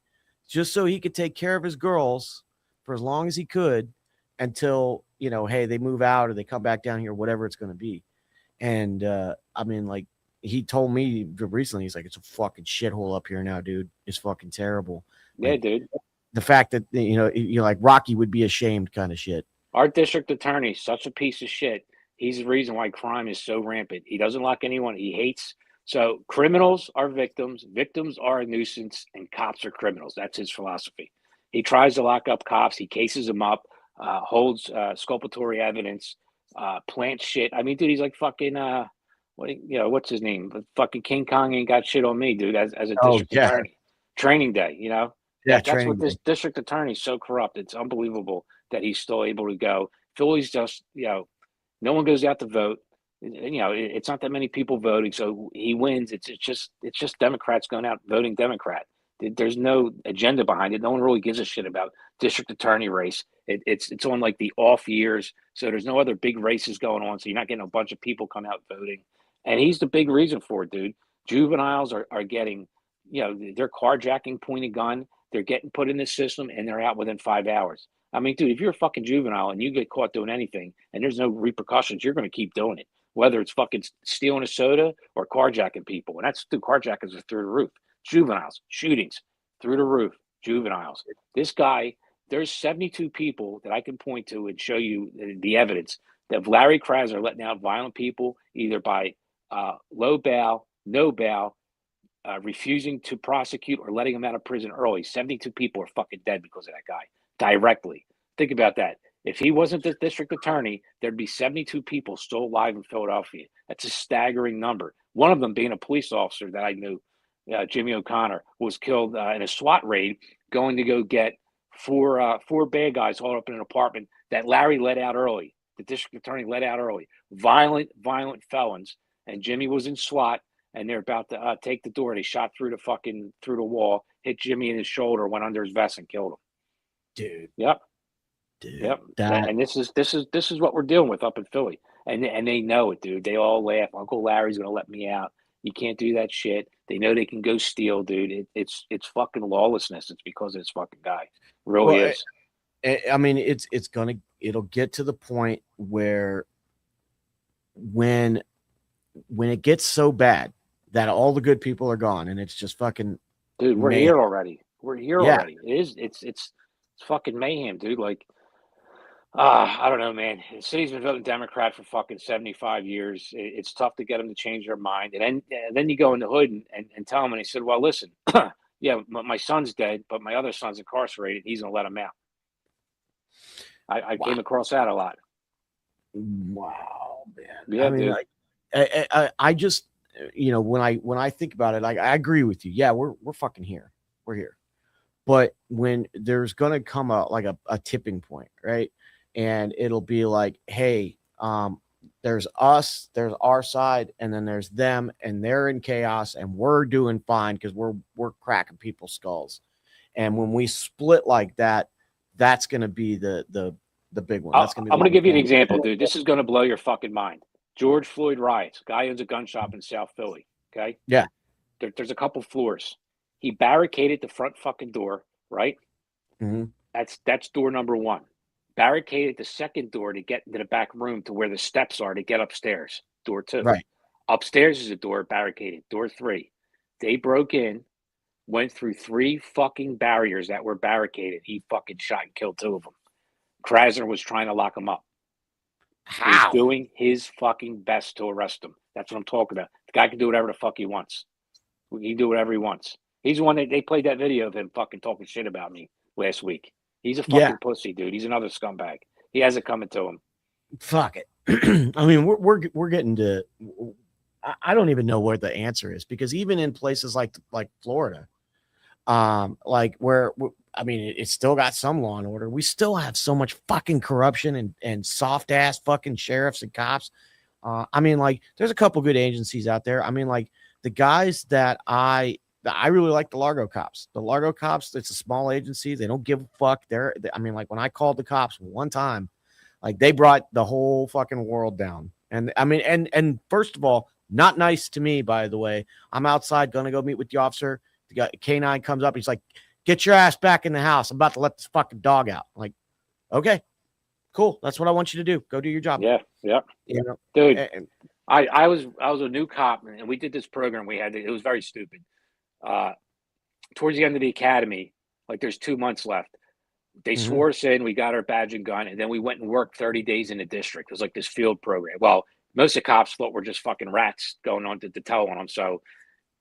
just so he could take care of his girls for as long as he could until, hey, they move out or they come back down here, whatever it's going to be. And I mean, like, he told me recently, he's like, it's a fucking shithole up here now, dude. It's fucking terrible. Yeah, like, dude. The fact that, like Rocky would be ashamed kind of shit. Our district attorney, such a piece of shit. He's the reason why crime is so rampant. He doesn't lock anyone. He hates. So criminals are victims. Victims are a nuisance, and cops are criminals. That's his philosophy. He tries to lock up cops. He cases them up, holds exculpatory evidence, plants shit. I mean, dude, he's like fucking what's his name? But fucking King Kong ain't got shit on me, dude. As a district attorney, training day, Yeah, that's what this district attorney is so corrupt. It's unbelievable that he's still able to go. Philly's just, no one goes out to vote. It's not that many people voting, so he wins. It's just Democrats going out voting Democrat. There's no agenda behind it. No one really gives a shit about district attorney race. It's on like the off years, so there's no other big races going on. So you're not getting a bunch of people come out voting, and he's the big reason for it, dude. Juveniles are getting, they're carjacking, point a gun. They're getting put in the system, and they're out within 5 hours. I mean, dude, if you're a fucking juvenile and you get caught doing anything and there's no repercussions, you're going to keep doing it, whether it's fucking stealing a soda or carjacking people. And that's the carjackings are through the roof. Juveniles, shootings through the roof, juveniles. This guy, there's 72 people that I can point to and show you the evidence that Larry Krasner letting out violent people either by low bail, no bail, refusing to prosecute or letting him out of prison early. 72 people are fucking dead because of that guy directly. Think about that. If he wasn't the district attorney, there'd be 72 people still alive in Philadelphia. That's a staggering number. One of them being a police officer that I knew, Jimmy O'Connor, was killed in a SWAT raid going to go get four bad guys hauled up in an apartment that Larry let out early. The district attorney let out early. Violent felons. And Jimmy was in SWAT, and they're about to take the door. They shot through the wall, hit Jimmy in his shoulder, went under his vest, and killed him. Dude. Yep. Dude. Yep. And this is what we're dealing with up in Philly. And they know it, dude. They all laugh. Uncle Larry's gonna let me out. You can't do that shit. They know they can go steal, dude. It's fucking lawlessness. It's because of this fucking guy. It really is. I mean, it'll get to the point where when it gets so bad that all the good people are gone and it's just fucking, dude, we're here already. We're here already. It's fucking mayhem, dude. Like, I don't know, man. The city's been voting Democrat for fucking 75 years. It's tough to get them to change their mind. And then you go in the hood and tell them, and they said, well, listen, yeah, my son's dead, but my other son's incarcerated. He's going to let him out. I came across that a lot. Wow, man. Yeah, I mean, dude. Like, I just, when I think about it, I agree with you. Yeah, we're fucking here. We're here. But when there's going to come a tipping point, right? And it'll be like, hey, there's us, there's our side, and then there's them, and they're in chaos, and we're doing fine because we're cracking people's skulls. And when we split like that, that's going to be the big one. That's I'm going to give you an example, dude. This is going to blow your fucking mind. George Floyd riots. Guy owns a gun shop in South Philly. Okay. Yeah. There's a couple floors. He barricaded the front fucking door, right? Mm-hmm. That's door number one. Barricaded the second door to get into the back room to where the steps are to get upstairs. Door two. Right. Upstairs is a door barricaded. Door three. They broke in, went through 3 fucking barriers that were barricaded. He fucking shot and killed 2 of them. Krasner was trying to lock him up. How? He's doing his fucking best to arrest him. That's what I'm talking about. The guy can do whatever the fuck he wants. He can do whatever he wants. He's the one that they played that video of him fucking talking shit about me last week. He's a fucking pussy, dude. He's another scumbag. He has it coming to him. Fuck it. I mean, we're getting to. I don't even know what the answer is, because even in places like Florida, like where I mean, it's still got some law and order. We still have so much fucking corruption and soft ass fucking sheriffs and cops. I mean, like, there's a couple good agencies out there. I mean, like the guys that I really like, the Largo cops. The Largo cops, it's a small agency. They don't give a fuck. I mean, like when I called the cops one time, like they brought the whole fucking world down. And I mean, and first of all, not nice to me, by the way. I'm outside, gonna go meet with the officer. The guy, K9 comes up. He's like, get your ass back in the house. I'm about to let this fucking dog out. I'm like, okay, cool. That's what I want you to do. Go do your job. Yeah. Dude, and I was a new cop, and we did this program. It was very stupid. Towards the end of the academy, like there's 2 months left. They swore us in. We got our badge and gun, and then we went and worked 30 days in the district. It was like this field program. Well, most of the cops thought we're just fucking rats going on to tell on them. So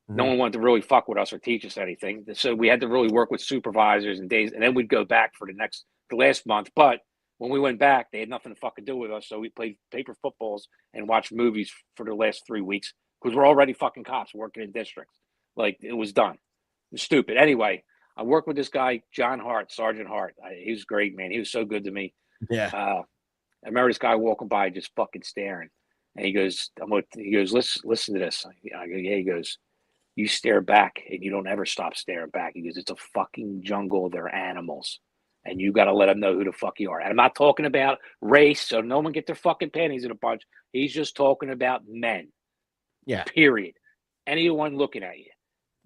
no one wanted to really fuck with us or teach us anything. So we had to really work with supervisors and days, and then we'd go back for the last month. But when we went back, they had nothing to fucking do with us. So we played paper footballs and watched movies for the last 3 weeks because we're already fucking cops working in districts. Like, it was done. It was stupid. Anyway, I worked with this guy, John Hart, Sergeant Hart. He was great, man. He was so good to me. yeah. I remember this guy walking by just fucking staring. And he goes, listen to this. I go, yeah. He goes, you stare back and you don't ever stop staring back. He goes, it's a fucking jungle. They're animals. And you got to let them know who the fuck you are. And I'm not talking about race, so no one get their fucking panties in a bunch. He's just talking about men. Yeah. Period. Anyone looking at you,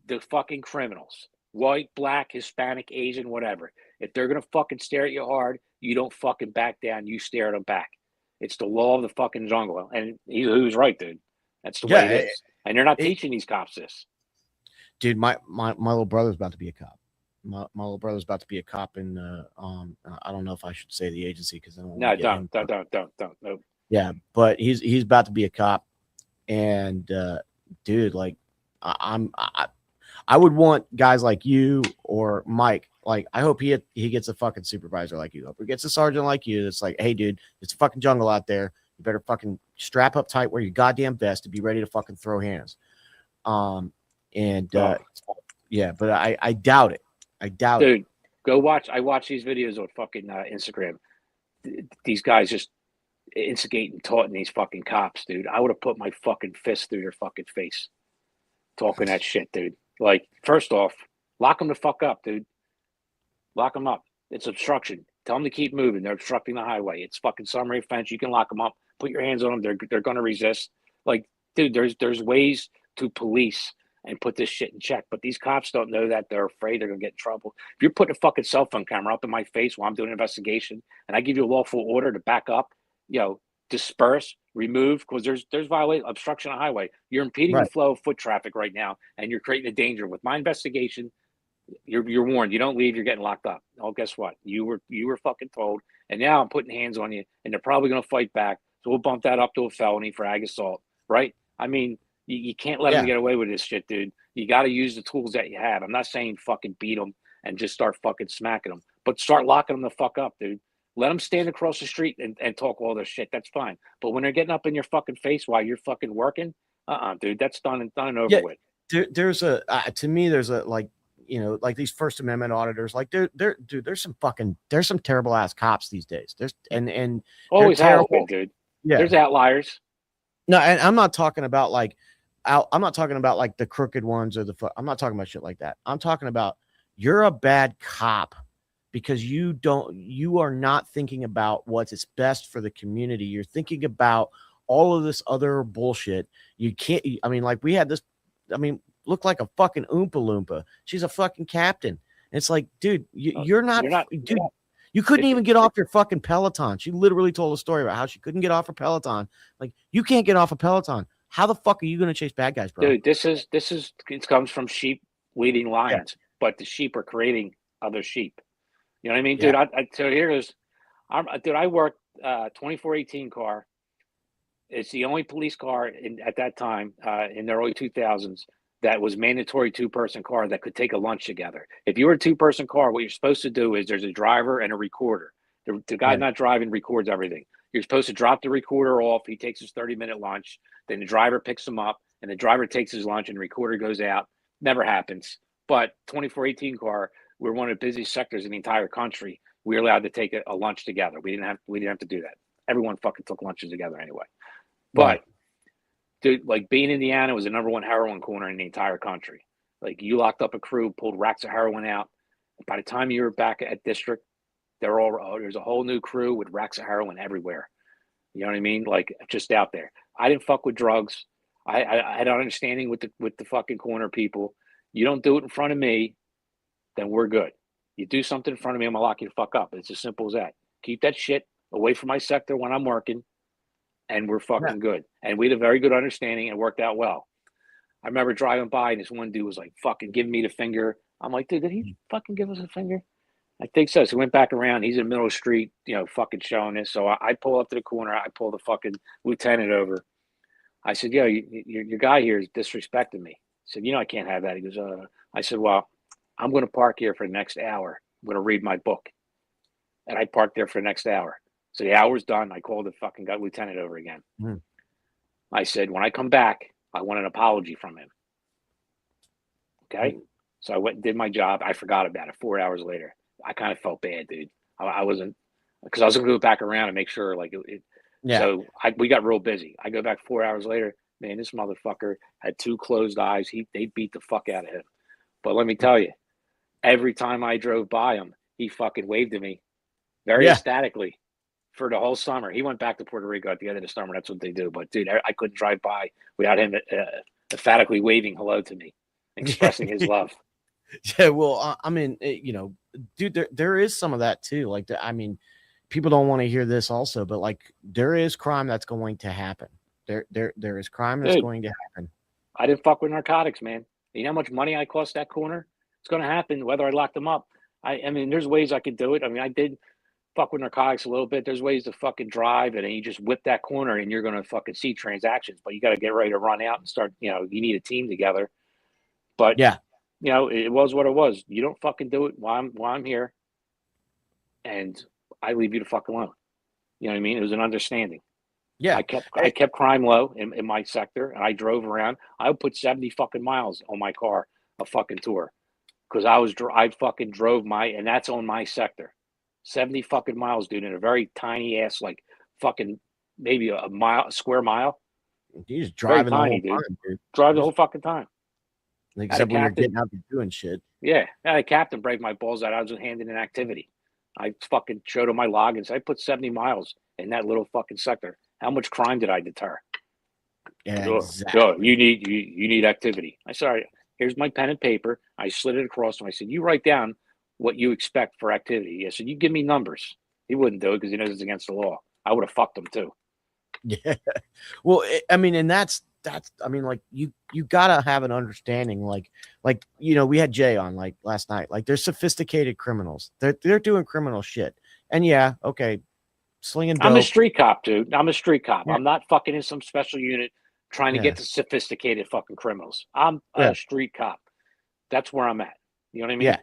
the fucking criminals, white, black, Hispanic, Asian, whatever. If they're going to fucking stare at you hard, you don't fucking back down. You stare at them back. It's the law of the fucking jungle. And he was right, dude. That's the way it is. And you're not teaching these cops this. Dude, my little brother's about to be a cop. My little brother's about to be a cop in I don't know if I should say the agency because I don't want to don't. Nope. Yeah, but he's about to be a cop, and dude, like I would want guys like you or Mike. Like, I hope he gets a fucking supervisor like you. I hope he gets a sergeant like you. That's like, hey, dude, it's a fucking jungle out there. You better fucking strap up tight, wear your goddamn vest to be ready to fucking throw hands. Yeah, but I doubt it. I doubt it. Dude, go watch. I watch these videos on fucking Instagram. These guys just instigating, taunting these fucking cops, dude. I would have put my fucking fist through their fucking face, talking that shit, dude. Like, first off, lock them the fuck up, dude. Lock them up. It's obstruction. Tell them to keep moving. They're obstructing the highway. It's fucking summary offense. You can lock them up. Put your hands on them. They're going to resist. Like, dude, there's ways to police and put this shit in check. But these cops don't know that. They're afraid they're going to get in trouble. If you're putting a fucking cell phone camera up in my face while I'm doing an investigation and I give you a lawful order to back up, disperse, remove, because there's violation, obstruction of highway. You're impeding the flow of foot traffic right now, and you're creating a danger. With my investigation, you're warned. You don't leave, you're getting locked up. Oh, guess what? You were fucking told, and now I'm putting hands on you, and they're probably going to fight back. So we'll bump that up to a felony for ag assault, right? I mean, you can't let them get away with this shit, dude. You got to use the tools that you have. I'm not saying fucking beat them and just start fucking smacking them, but start locking them the fuck up, dude. Let them stand across the street and talk all their shit. That's fine. But when they're getting up in your fucking face while you're fucking working, dude, that's done and over with. There's a to me, there's a like these First Amendment auditors, like there's some terrible ass cops these days. There's and always terrible, dude. Yeah, there's outliers. No, and I'm not talking about like the crooked ones or I'm not talking about shit like that. I'm talking about you're a bad cop because you are not thinking about what's best for the community. You're thinking about all of this other bullshit. You can't, I mean, like we had this, look like a fucking Oompa Loompa. She's a fucking captain. It's like, dude, you're not, dude, you couldn't even get off your fucking Peloton. She literally told a story about how she couldn't get off her Peloton. Like, you can't get off a Peloton. How the fuck are you going to chase bad guys, bro? Dude, it comes from sheep leading lions, but the sheep are creating other sheep. You know what I mean, dude? So here's, I worked 2418 car. It's the only police car at that time in the early 2000s that was mandatory two-person car that could take a lunch together. If you were a two-person car, what you're supposed to do is there's a driver and a recorder. The guy not driving records everything. You're supposed to drop the recorder off. He takes his 30-minute lunch. Then the driver picks him up, and the driver takes his lunch, and the recorder goes out. Never happens. But 2418 car, we're one of the busiest sectors in the entire country. We were allowed to take a lunch together. We didn't have to do that. Everyone fucking took lunches together anyway. But dude, like Bean, Indiana was the #1 heroin corner in the entire country. Like, you locked up a crew, pulled racks of heroin out. By the time you were back at district, there's a whole new crew with racks of heroin everywhere. You know what I mean? Like, just out there. I didn't fuck with drugs. I had an understanding with the fucking corner people. You don't do it in front of me, then we're good. You do something in front of me, I'm gonna lock you the fuck up. It's as simple as that. Keep that shit away from my sector when I'm working, and we're fucking good. And we had a very good understanding and it worked out well. I remember driving by and this one dude was like fucking giving me the finger. I'm like, dude, did he fucking give us a finger? I think so. So we went back around. He's in the middle of the street, fucking showing this. So I pull up to the corner. I pull the fucking lieutenant over. I said, yo, your guy here is disrespecting me. I said, I can't have that. He goes, I said, well, I'm going to park here for the next hour. I'm going to read my book. And I parked there for the next hour. So the hour's done. I called the fucking lieutenant over again. I said, when I come back, I want an apology from him. Okay? So I went and did my job. I forgot about it 4 hours later. I kind of felt bad, dude. I wasn't, because I was going to go back around and make sure, like, Yeah. So we got real busy. I go back 4 hours later. Man, this motherfucker had 2 closed eyes. They beat the fuck out of him. But let me tell you, every time I drove by him, he fucking waved at me very Yeah. ecstatically for the whole summer. He went back to Puerto Rico at the end of the summer. That's what they do. But dude, I couldn't drive by without him emphatically waving hello to me, expressing his love. Yeah. Well, I mean, dude, there is some of that too. Like, I mean, people don't want to hear this also, but like, there is crime that's going to happen. There is crime that's Dude, going to happen. I didn't fuck with narcotics, man. You know how much money I cost that corner? It's going to happen whether I lock them up. I mean, there's ways I could do it. I mean, I did fuck with narcotics a little bit. There's ways to fucking drive and then you just whip that corner and you're going to fucking see transactions, but you got to get ready to run out and start, you need a team together. But, Yeah. it was what it was. You don't fucking do it while I'm here. And I leave you to fuck alone. You know what I mean? It was an understanding. Yeah. I kept crime low in my sector, and I drove around. I would put 70 fucking miles on my car a fucking tour because I fucking drove and that's on my sector, 70 fucking miles, dude, in a very tiny ass like fucking maybe a square mile. You just Very driving the tiny, whole dude. time, dude. Drive the whole fucking time. Except when you're getting out and doing shit. Yeah, I had a captain break my balls out. I was just handing an activity. I fucking showed him my logins. I put 70 miles in that little fucking sector. How much crime did I deter? Yeah, exactly. You need activity. I said, all right, here's my pen and paper. I slid it across him. I said, you write down what you expect for activity. I said, you give me numbers. He wouldn't do it because he knows it's against the law. I would have fucked him too. Yeah. Well, I mean, and that's I mean, like you gotta have an understanding, like we had Jay on like last night. Like, they're sophisticated criminals. They're doing criminal shit. And yeah, okay, slinging dope. I'm a street cop, dude. I'm a street cop. Yeah. I'm not fucking in some special unit trying to get to sophisticated fucking criminals. I'm a street cop. That's where I'm at. You know what I mean? Yeah.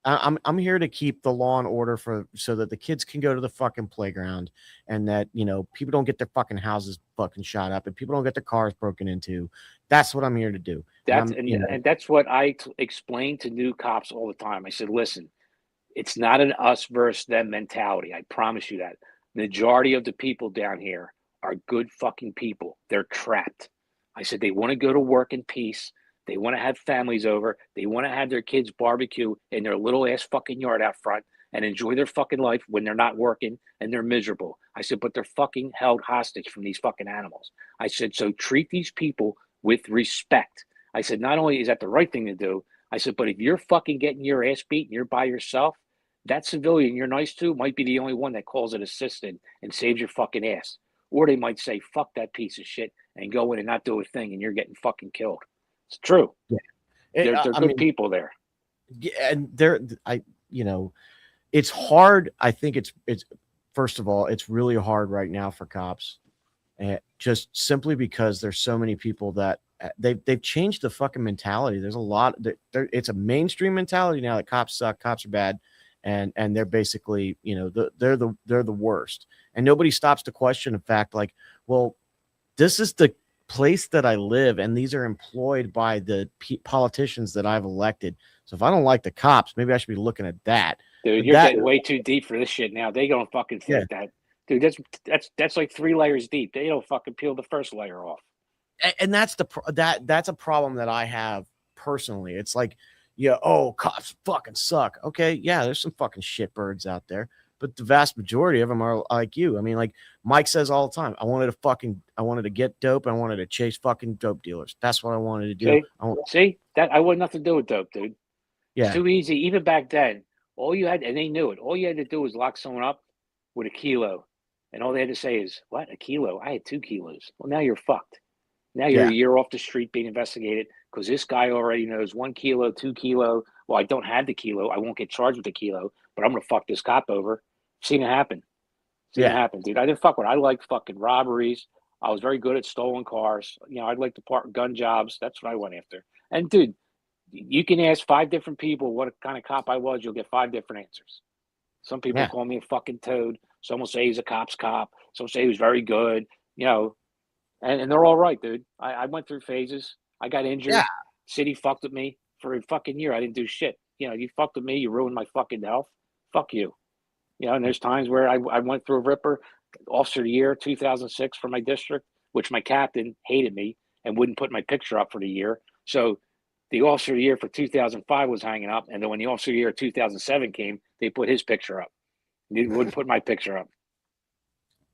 I'm here to keep the law and order so that the kids can go to the fucking playground and that, people don't get their fucking houses fucking shot up and people don't get their cars broken into. That's what I'm here to do. And that's what I explain to new cops all the time. I said, listen, it's not an us versus them mentality. I promise you that. Majority of the people down here are good fucking people. They're trapped. I said they want to go to work in peace. They want to have families over. They want to have their kids barbecue in their little ass fucking yard out front and enjoy their fucking life when they're not working and they're miserable. I said, but they're fucking held hostage from these fucking animals. I said, so treat these people with respect. I said, not only is that the right thing to do, I said, but if you're fucking getting your ass beat and you're by yourself, that civilian you're nice to might be the only one that calls an assistant and saves your fucking ass. Or they might say, fuck that piece of shit and go in and not do a thing and you're getting fucking killed. It's true. Yeah. They're good people there. Yeah, and it's hard. I think it's first of all, it's really hard right now for cops, just simply because there's so many people that they've changed the fucking mentality. There's a lot. It's a mainstream mentality now that cops suck, cops are bad, and they're basically they're the worst, and nobody stops to question the fact like, well, this is the place that I live, and these are employed by the politicians that I've elected. So if I don't like the cops, maybe I should be looking at that. Dude, you're getting way too deep for this shit now. They don't fucking think that. Dude, that's like 3 layers deep. They don't fucking peel the first layer off. And that's that's a problem that I have personally. It's like, cops fucking suck. Okay, yeah, there's some fucking shitbirds out there, but the vast majority of them are like you. I mean, like Mike says all the time, I wanted to get dope. I wanted to chase fucking dope dealers. That's what I wanted to do. See, that I want nothing to do with dope, dude. Yeah. It's too easy. Even back then, all you had, and they knew it, all you had to do was lock someone up with a kilo. And all they had to say is, what, a kilo? I had 2 kilos. Well, now you're fucked. Now you're a year off the street being investigated because this guy already knows 1 kilo, 2 kilo. Well, I don't have the kilo. I won't get charged with the kilo, but I'm going to fuck this cop over. Seen it happen. Seen it happen, dude. I didn't fuck with it. I liked fucking robberies. I was very good at stolen cars. I'd like to part gun jobs. That's what I went after. And, dude, you can ask 5 different people what kind of cop I was. You'll get 5 different answers. Some people call me a fucking toad. Some will say he's a cop's cop. Some say he was very good, and they're all right, dude. I went through phases. I got injured. Yeah. City fucked with me for a fucking year. I didn't do shit. You fucked with me. You ruined my fucking health. Fuck you. And there's times where I went through a ripper. Officer of the Year 2006 for my district, which my captain hated me and wouldn't put my picture up for the year. So the Officer of the Year for 2005 was hanging up, and then when the Officer of the Year 2007 came, they put his picture up. They wouldn't put my picture up.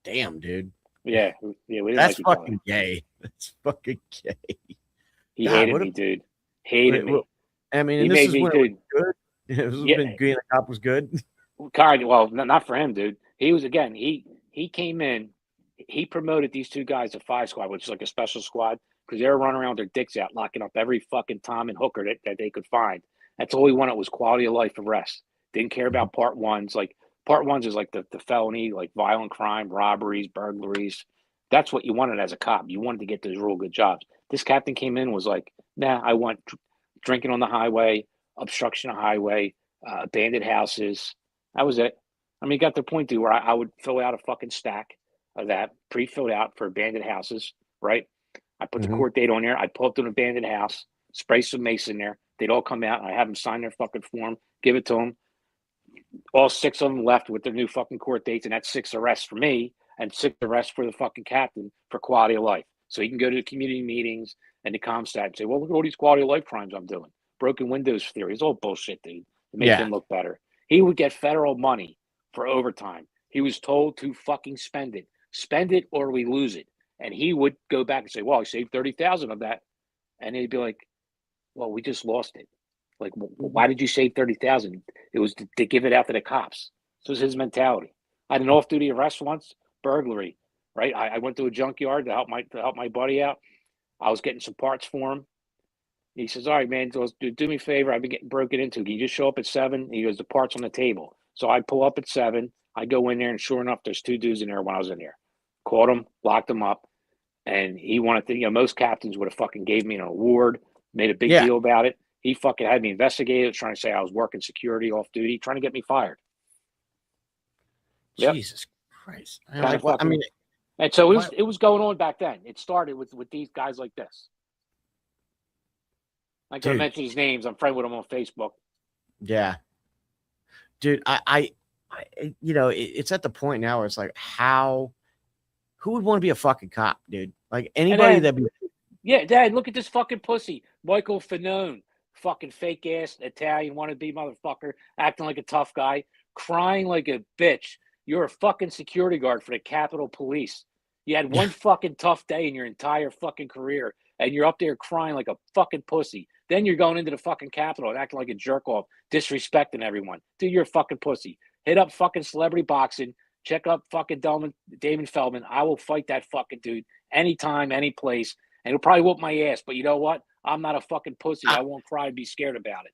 Damn, dude. Yeah, we didn't That's like each fucking other. gay. That's fucking gay. He God, hated what me, a- dude. Hated me. I mean, He and this made is me, when it was dude. good. This was Yeah, when being a cop was good. God, well, not for him, dude. He was again. He came in. He promoted these two guys to 5 squad, which is like a special squad, because they were running around with their dicks out, locking up every fucking Tom and hooker that they could find. That's all he wanted was quality of life arrest. Didn't care about part ones. Like part ones is like the felony, like violent crime, robberies, burglaries. That's what you wanted as a cop. You wanted to get those real good jobs. This captain came in was like, nah, I want drinking on the highway, obstruction of highway, abandoned houses. That was it. I mean, it got to the point to where I would fill out a fucking stack of that pre-filled out for abandoned houses, right? I put the court date on there. I'd pull up to an abandoned house, spray some mace in there. They'd all come out, and I have them sign their fucking form, give it to them. All 6 of them left with their new fucking court dates, and that's 6 arrests for me and 6 arrests for the fucking captain for quality of life. So he can go to the community meetings and the ComStat and say, well, look at all these quality of life crimes I'm doing. Broken windows theory. It's all bullshit, dude, to make them look better. He would get federal money for overtime. He was told to fucking spend it. Spend it or we lose it. And he would go back and say, well, I saved 30,000 of that. And he'd be like, well, we just lost it. Like, why did you save 30,000? It was to give it out to the cops. So it's his mentality. I had an off-duty arrest once, burglary. Right, I went to a junkyard to help my buddy out. I was getting some parts for him. He says, "All right, man, do me a favor. I've been getting broken into. Can you just show up at 7?" He goes, "The parts on the table." So I pull up at 7. I go in there, and sure enough, there's 2 dudes in there when I was in there. Caught him, locked him up, and he wanted to. Most captains would have fucking gave me an award, made a big deal about it. He fucking had me investigated, trying to say I was working security off duty, trying to get me fired. Yep. Jesus Christ! I mean, and so it was going on back then. It started with these guys like this. I can mention his names. I'm friend with him on Facebook. Yeah, dude. I it's at the point now where it's like, who would want to be a fucking cop, dude? Like anybody that be. Yeah, Dad, look at this fucking pussy, Michael Fanone, fucking fake ass Italian wannabe motherfucker, acting like a tough guy, crying like a bitch. You're a fucking security guard for the Capitol Police. You had one fucking tough day in your entire fucking career, and you're up there crying like a fucking pussy. Then you're going into the fucking Capitol and acting like a jerk off, disrespecting everyone. Dude, you're a fucking pussy. Hit up fucking celebrity boxing. Check up fucking Damon Feldman. I will fight that fucking dude anytime, any place, and he'll probably whoop my ass. But you know what? I'm not a fucking pussy. I won't cry and be scared about it.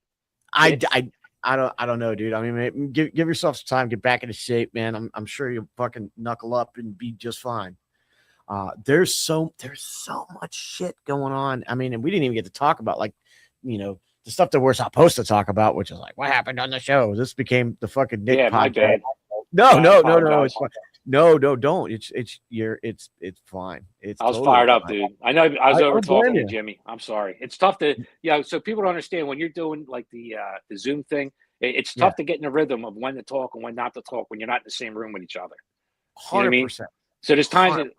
I don't know, dude. I mean, give yourself some time, get back into shape, man. I'm sure you'll fucking knuckle up and be just fine. There's so much shit going on. I mean, and we didn't even get to talk about the stuff that we're supposed to talk about, which is like what happened on the show. This became the fucking Nick podcast. My bad. No, it's fine. No, don't. It's fine. I was fired up, dude. I know I was over talking to Jimmy. I'm sorry. It's tough to so people don't understand when you're doing like the Zoom thing. It's tough to get in the rhythm of when to talk and when not to talk when you're not in the same room with each other. 100%. You know what I mean? So there's times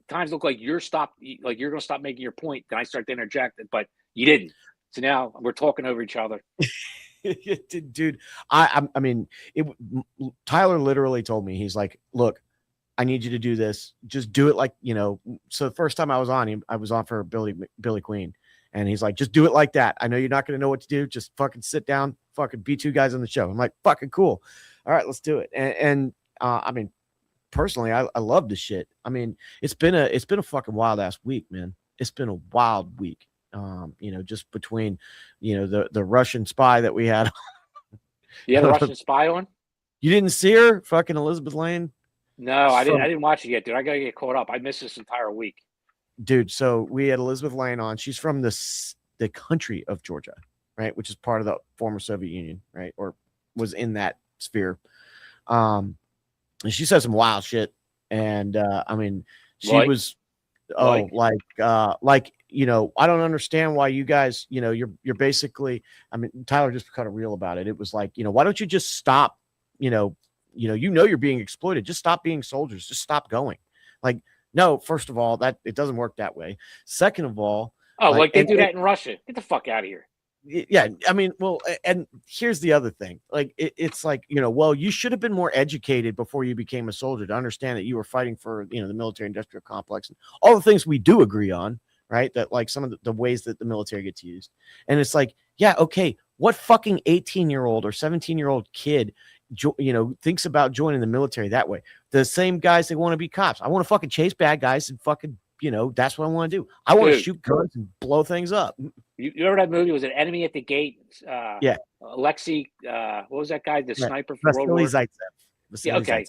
times look like you're going to stop making your point. Then I start to interject, but you didn't. So now we're talking over each other. Dude, I mean, Tyler literally told me, he's like, look, I need you to do this. Just do it like, so the first time I was on for Billy Queen. And he's like, just do it like that. I know you're not going to know what to do. Just fucking sit down, fucking be 2 guys on the show. I'm like, fucking cool. All right, let's do it. And I mean, personally, I love this shit. I mean, it's been a fucking wild ass week, man. It's been a wild week. Just between, the Russian spy that we had. You had a Russian spy on? You didn't see her? Fucking Elizabeth Lane? No, I didn't watch it yet, dude. I gotta get caught up. I missed this entire week. Dude, so we had Elizabeth Lane on. She's from the country of Georgia, right? Which is part of the former Soviet Union, right? Or was in that sphere. And she said some wild shit. And I mean, she was I don't understand why you guys, you're basically, I mean, Tyler just kind of real about it. It was like, why don't you just stop, you're being exploited. Just stop being soldiers. Just stop going. Like, no, first of all, that it doesn't work that way. Second of all, Oh, like they do that in Russia. Get the fuck out of here. Yeah, I mean, well, and here's the other thing. Like, it's like, well, you should have been more educated before you became a soldier to understand that you were fighting for, the military industrial complex and all the things we do agree on, right? That, like, some of the ways that the military gets used. And it's like, yeah, okay, what fucking 18-year-old or 17-year-old kid, thinks about joining the military that way? The same guys that want to be cops. I want to fucking chase bad guys and fucking, that's what I want to do. I want to shoot guns and blow things up. You remember that movie? Was it Enemy at the Gate? Yeah. Alexei, what was that guy? The sniper from Vasily World War? Zaitsev. Yeah, okay.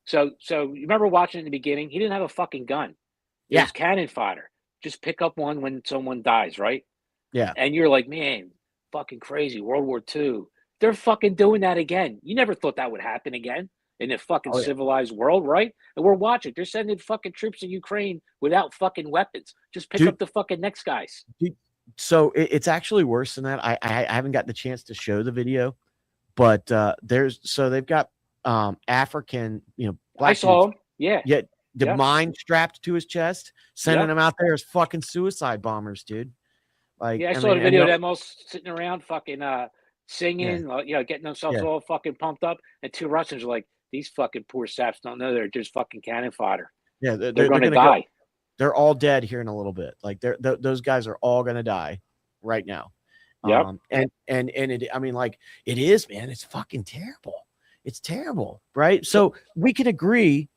So you remember watching in the beginning? He didn't have a fucking gun. It was cannon fodder. Just pick up one when someone dies, right? Yeah. And you're like, man, fucking crazy. World War II. They're fucking doing that again. You never thought that would happen again in a fucking civilized world, right? And we're watching. They're sending fucking troops to Ukraine without fucking weapons. Just pick up the fucking next guys. So it's actually worse than that. I haven't got the chance to show the video, but they've got African, black I saw him. Yeah. Yet the mine strapped to his chest, sending them out there as fucking suicide bombers, dude. Like, yeah, I saw the video of them all sitting around fucking singing, getting themselves all fucking pumped up, and two Russians are like, these fucking poor saps don't know they're just fucking cannon fodder. Yeah, they're going to die. They're all dead here in a little bit. Like, those guys are all going to die right now. Yeah. And it, I mean, like, it is, man. It's fucking terrible. It's terrible, right? So we can agree,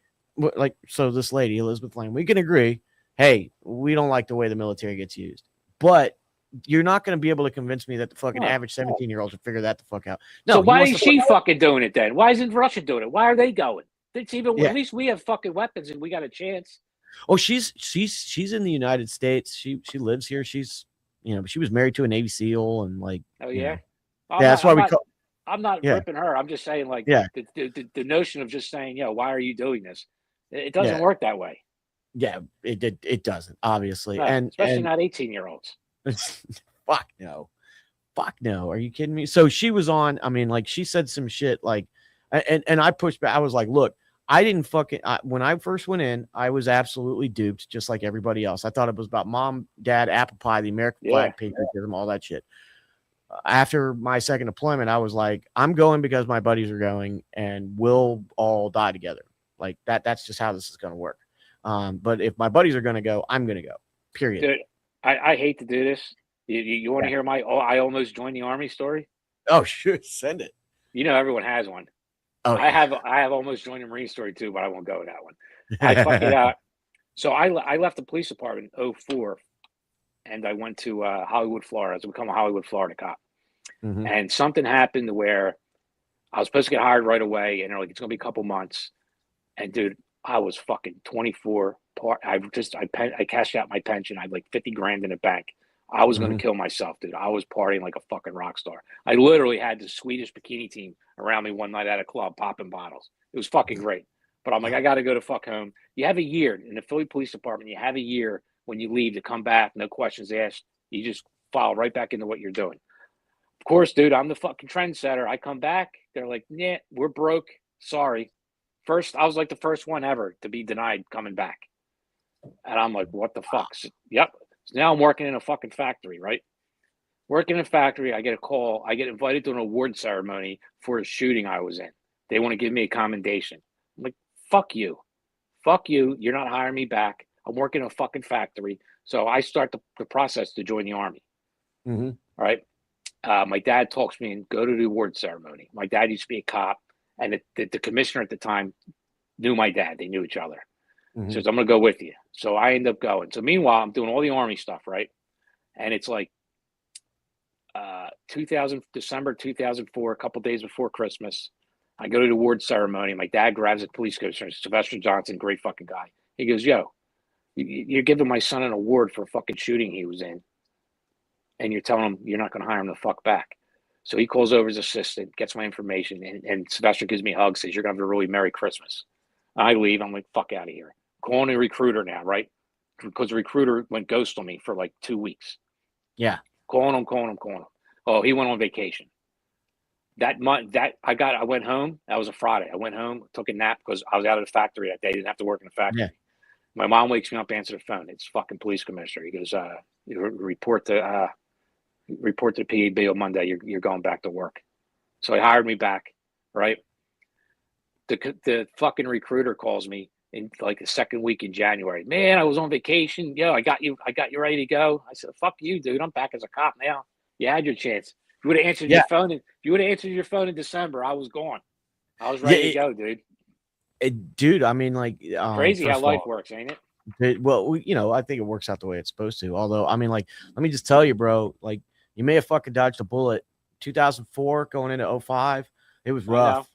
so this lady Elizabeth Lane, we can agree. Hey, we don't like the way the military gets used, but you're not going to be able to convince me that the fucking average 17-year-old should figure that the fuck out. No. So why is she fucking doing it then? Why isn't Russia doing it? Why are they going? It's even at least we have fucking weapons and we got a chance. Oh, she's in the United States. She lives here. She's, she was married to a Navy SEAL and like. Oh yeah. That's why I'm not ripping her. I'm just saying, like, the notion of just saying, why are you doing this? It doesn't work that way. Yeah, it doesn't, obviously, No, and especially not 18-year-olds. Fuck no. Are you kidding me? So she was on. I mean, like, she said some shit, like, and I pushed back. I was like, look, I didn't fucking. When I first went in, I was absolutely duped, just like everybody else. I thought it was about mom, dad, apple pie, the American flag, patriotism, all that shit. After my second deployment, I was like, I'm going because my buddies are going, and we'll all die together. Like that. That's just how this is going to work. But if my buddies are going to go, I'm going to go. Period. Dude, I hate to do this. You want to hear my I almost joined the Army story? Oh, sure, send it. Everyone has one. Oh, I have almost joined the Marine story too, but I won't go with that one. I fucking so I left the police department in 2004, and I went to Hollywood, Florida, to become a Hollywood, Florida cop. Mm-hmm. And something happened where I was supposed to get hired right away, and they're like, it's gonna be a couple months. And dude, I was fucking 24. I cashed out my pension. I had like 50 grand in the bank. I was going to kill myself, dude. I was partying like a fucking rock star. I literally had the Swedish bikini team around me one night at a club popping bottles. It was fucking great. But I'm like, I got to go to fuck home. You have a year in the Philly Police Department. You have a year when you leave to come back. No questions asked. You just fall right back into what you're doing. Of course, dude, I'm the fucking trendsetter. I come back. They're like, nah, we're broke. Sorry. I was like the first one ever to be denied coming back. And I'm like, what the fuck? Yep. So now I'm working in a fucking factory, right? Working in a factory, I get a call. I get invited to an award ceremony for a shooting I was in. They want to give me a commendation. I'm like, fuck you. Fuck you. You're not hiring me back. I'm working in a fucking factory. So I start the process to join the Army. Mm-hmm. All right. My dad talks me and go to the award ceremony. My dad used to be a cop, and the commissioner at the time knew my dad. They knew each other. Mm-hmm. Says, I'm going to go with you. So I end up going. So meanwhile, I'm doing all the Army stuff, right? And it's like December 2004, a couple days before Christmas. I go to the award ceremony. My dad grabs a police commissioner, Sylvester Johnson, great fucking guy. He goes, yo, you're giving my son an award for a fucking shooting he was in, and you're telling him you're not going to hire him the fuck back. So he calls over his assistant, gets my information, and Sylvester gives me a hug, says, you're going to have a really Merry Christmas. I leave. I'm like, fuck out of here. Calling a recruiter now, right? Because the recruiter went ghost on me for like 2 weeks. Yeah. Calling him. Oh, he went on vacation. that month I went home. That was a Friday. I went home, took a nap because I was out of the factory that day. Didn't have to work in the factory. Yeah. My mom wakes me up, answer the phone. It's fucking police commissioner. He goes, report to the PAB on Monday. You're going back to work. So he hired me back, right? The fucking recruiter calls me in like the second week in January. Man, I was on vacation. Yo, I got you ready to go. I said, fuck you, dude. I'm back as a cop now. You had your chance. If you would have answered your phone, if you would have answered your phone in December, I was gone. I was ready to go, dude. Dude, I mean, like, crazy how life works, ain't it? Well, I think it works out the way it's supposed to. Although, I mean, like, let me just tell you, bro, like, you may have fucking dodged a bullet. 2004 going into 05, it was rough.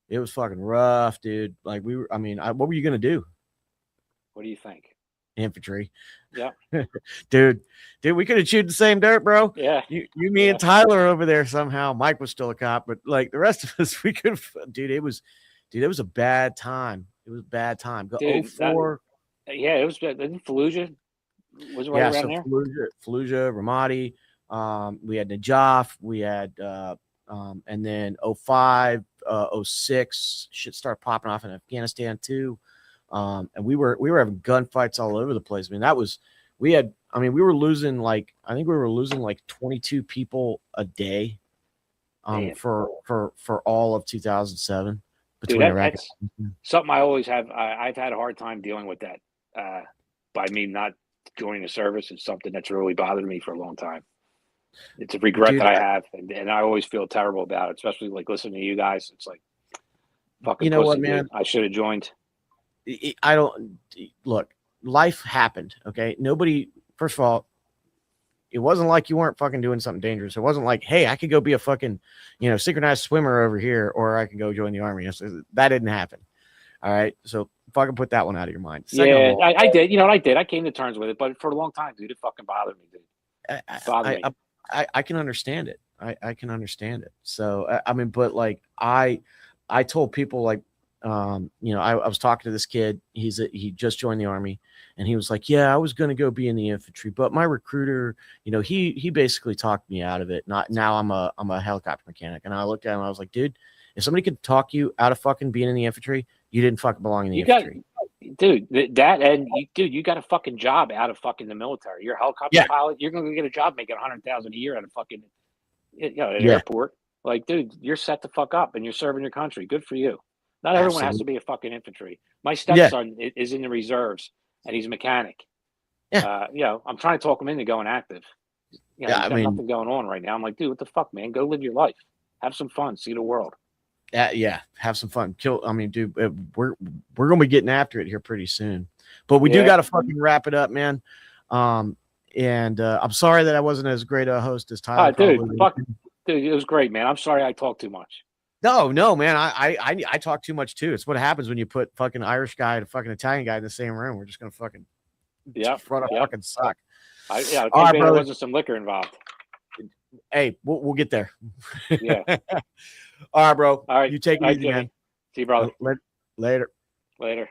It was fucking rough, dude. Like, what were you gonna do? What do you think? Infantry. Yeah. dude, we could have chewed the same dirt, bro. Yeah. Me and Tyler over there somehow. Mike was still a cop, but like the rest of us, we could have, it was a bad time. It was a bad time. Go 04. It was Fallujah. Was right around there? Fallujah, Ramadi. We had Najaf. We had and then 05, 06, shit started popping off in Afghanistan too. And we were having gunfights all over the place. I mean, we were losing like 22 people a day for all of 2007 between Iraq. That's something I always have. I've had a hard time dealing with that. By me not joining the service, it's something that's really bothered me for a long time. It's a regret that I have, and I always feel terrible about it, especially like listening to you guys. It's like, fucking, you know what, man? I should have joined. I don't look. Life happened. Okay, nobody. First of all, it wasn't like you weren't fucking doing something dangerous. It wasn't like, hey, I could go be a fucking, synchronized swimmer over here, or I could go join the army. That didn't happen. All right, so fucking put that one out of your mind. Second all, I did. You know what I did? I came to terms with it, but for a long time, dude, it fucking bothered me, dude. I can understand it. I can understand it. So I mean, but like I told people, like, I was talking to this kid. He just joined the army, and he was like, yeah, I was going to go be in the infantry, but my recruiter, he basically talked me out of it. Now I'm a helicopter mechanic. And I looked at him, I was like, dude, if somebody could talk you out of fucking being in the infantry, you didn't fucking belong in the infantry. You got a fucking job out of fucking the military. You're a helicopter pilot. You're going to get a job making $100,000 a year at a fucking, an airport. Like, dude, you're set to fuck up and you're serving your country. Good for you. Not everyone has to be a fucking infantry. My stepson is in the reserves and he's a mechanic. Yeah. I'm trying to talk him into going active. He's got nothing going on right now. I'm like, dude, what the fuck, man? Go live your life. Have some fun. See the world. Have some fun. Dude, we're gonna be getting after it here pretty soon, but we do got to fucking wrap it up, man. I'm sorry that I wasn't as great a host as Tyler. Dude, it was great, man. I'm sorry I talked too much. No, man, I talk too much too. It's what happens when you put fucking Irish guy and a fucking Italian guy in the same room. We're just gonna fucking fucking suck. There wasn't some liquor involved. Hey, we'll get there. Yeah. All right, bro. All right. You take it easy, man. See you, brother. Later. Later.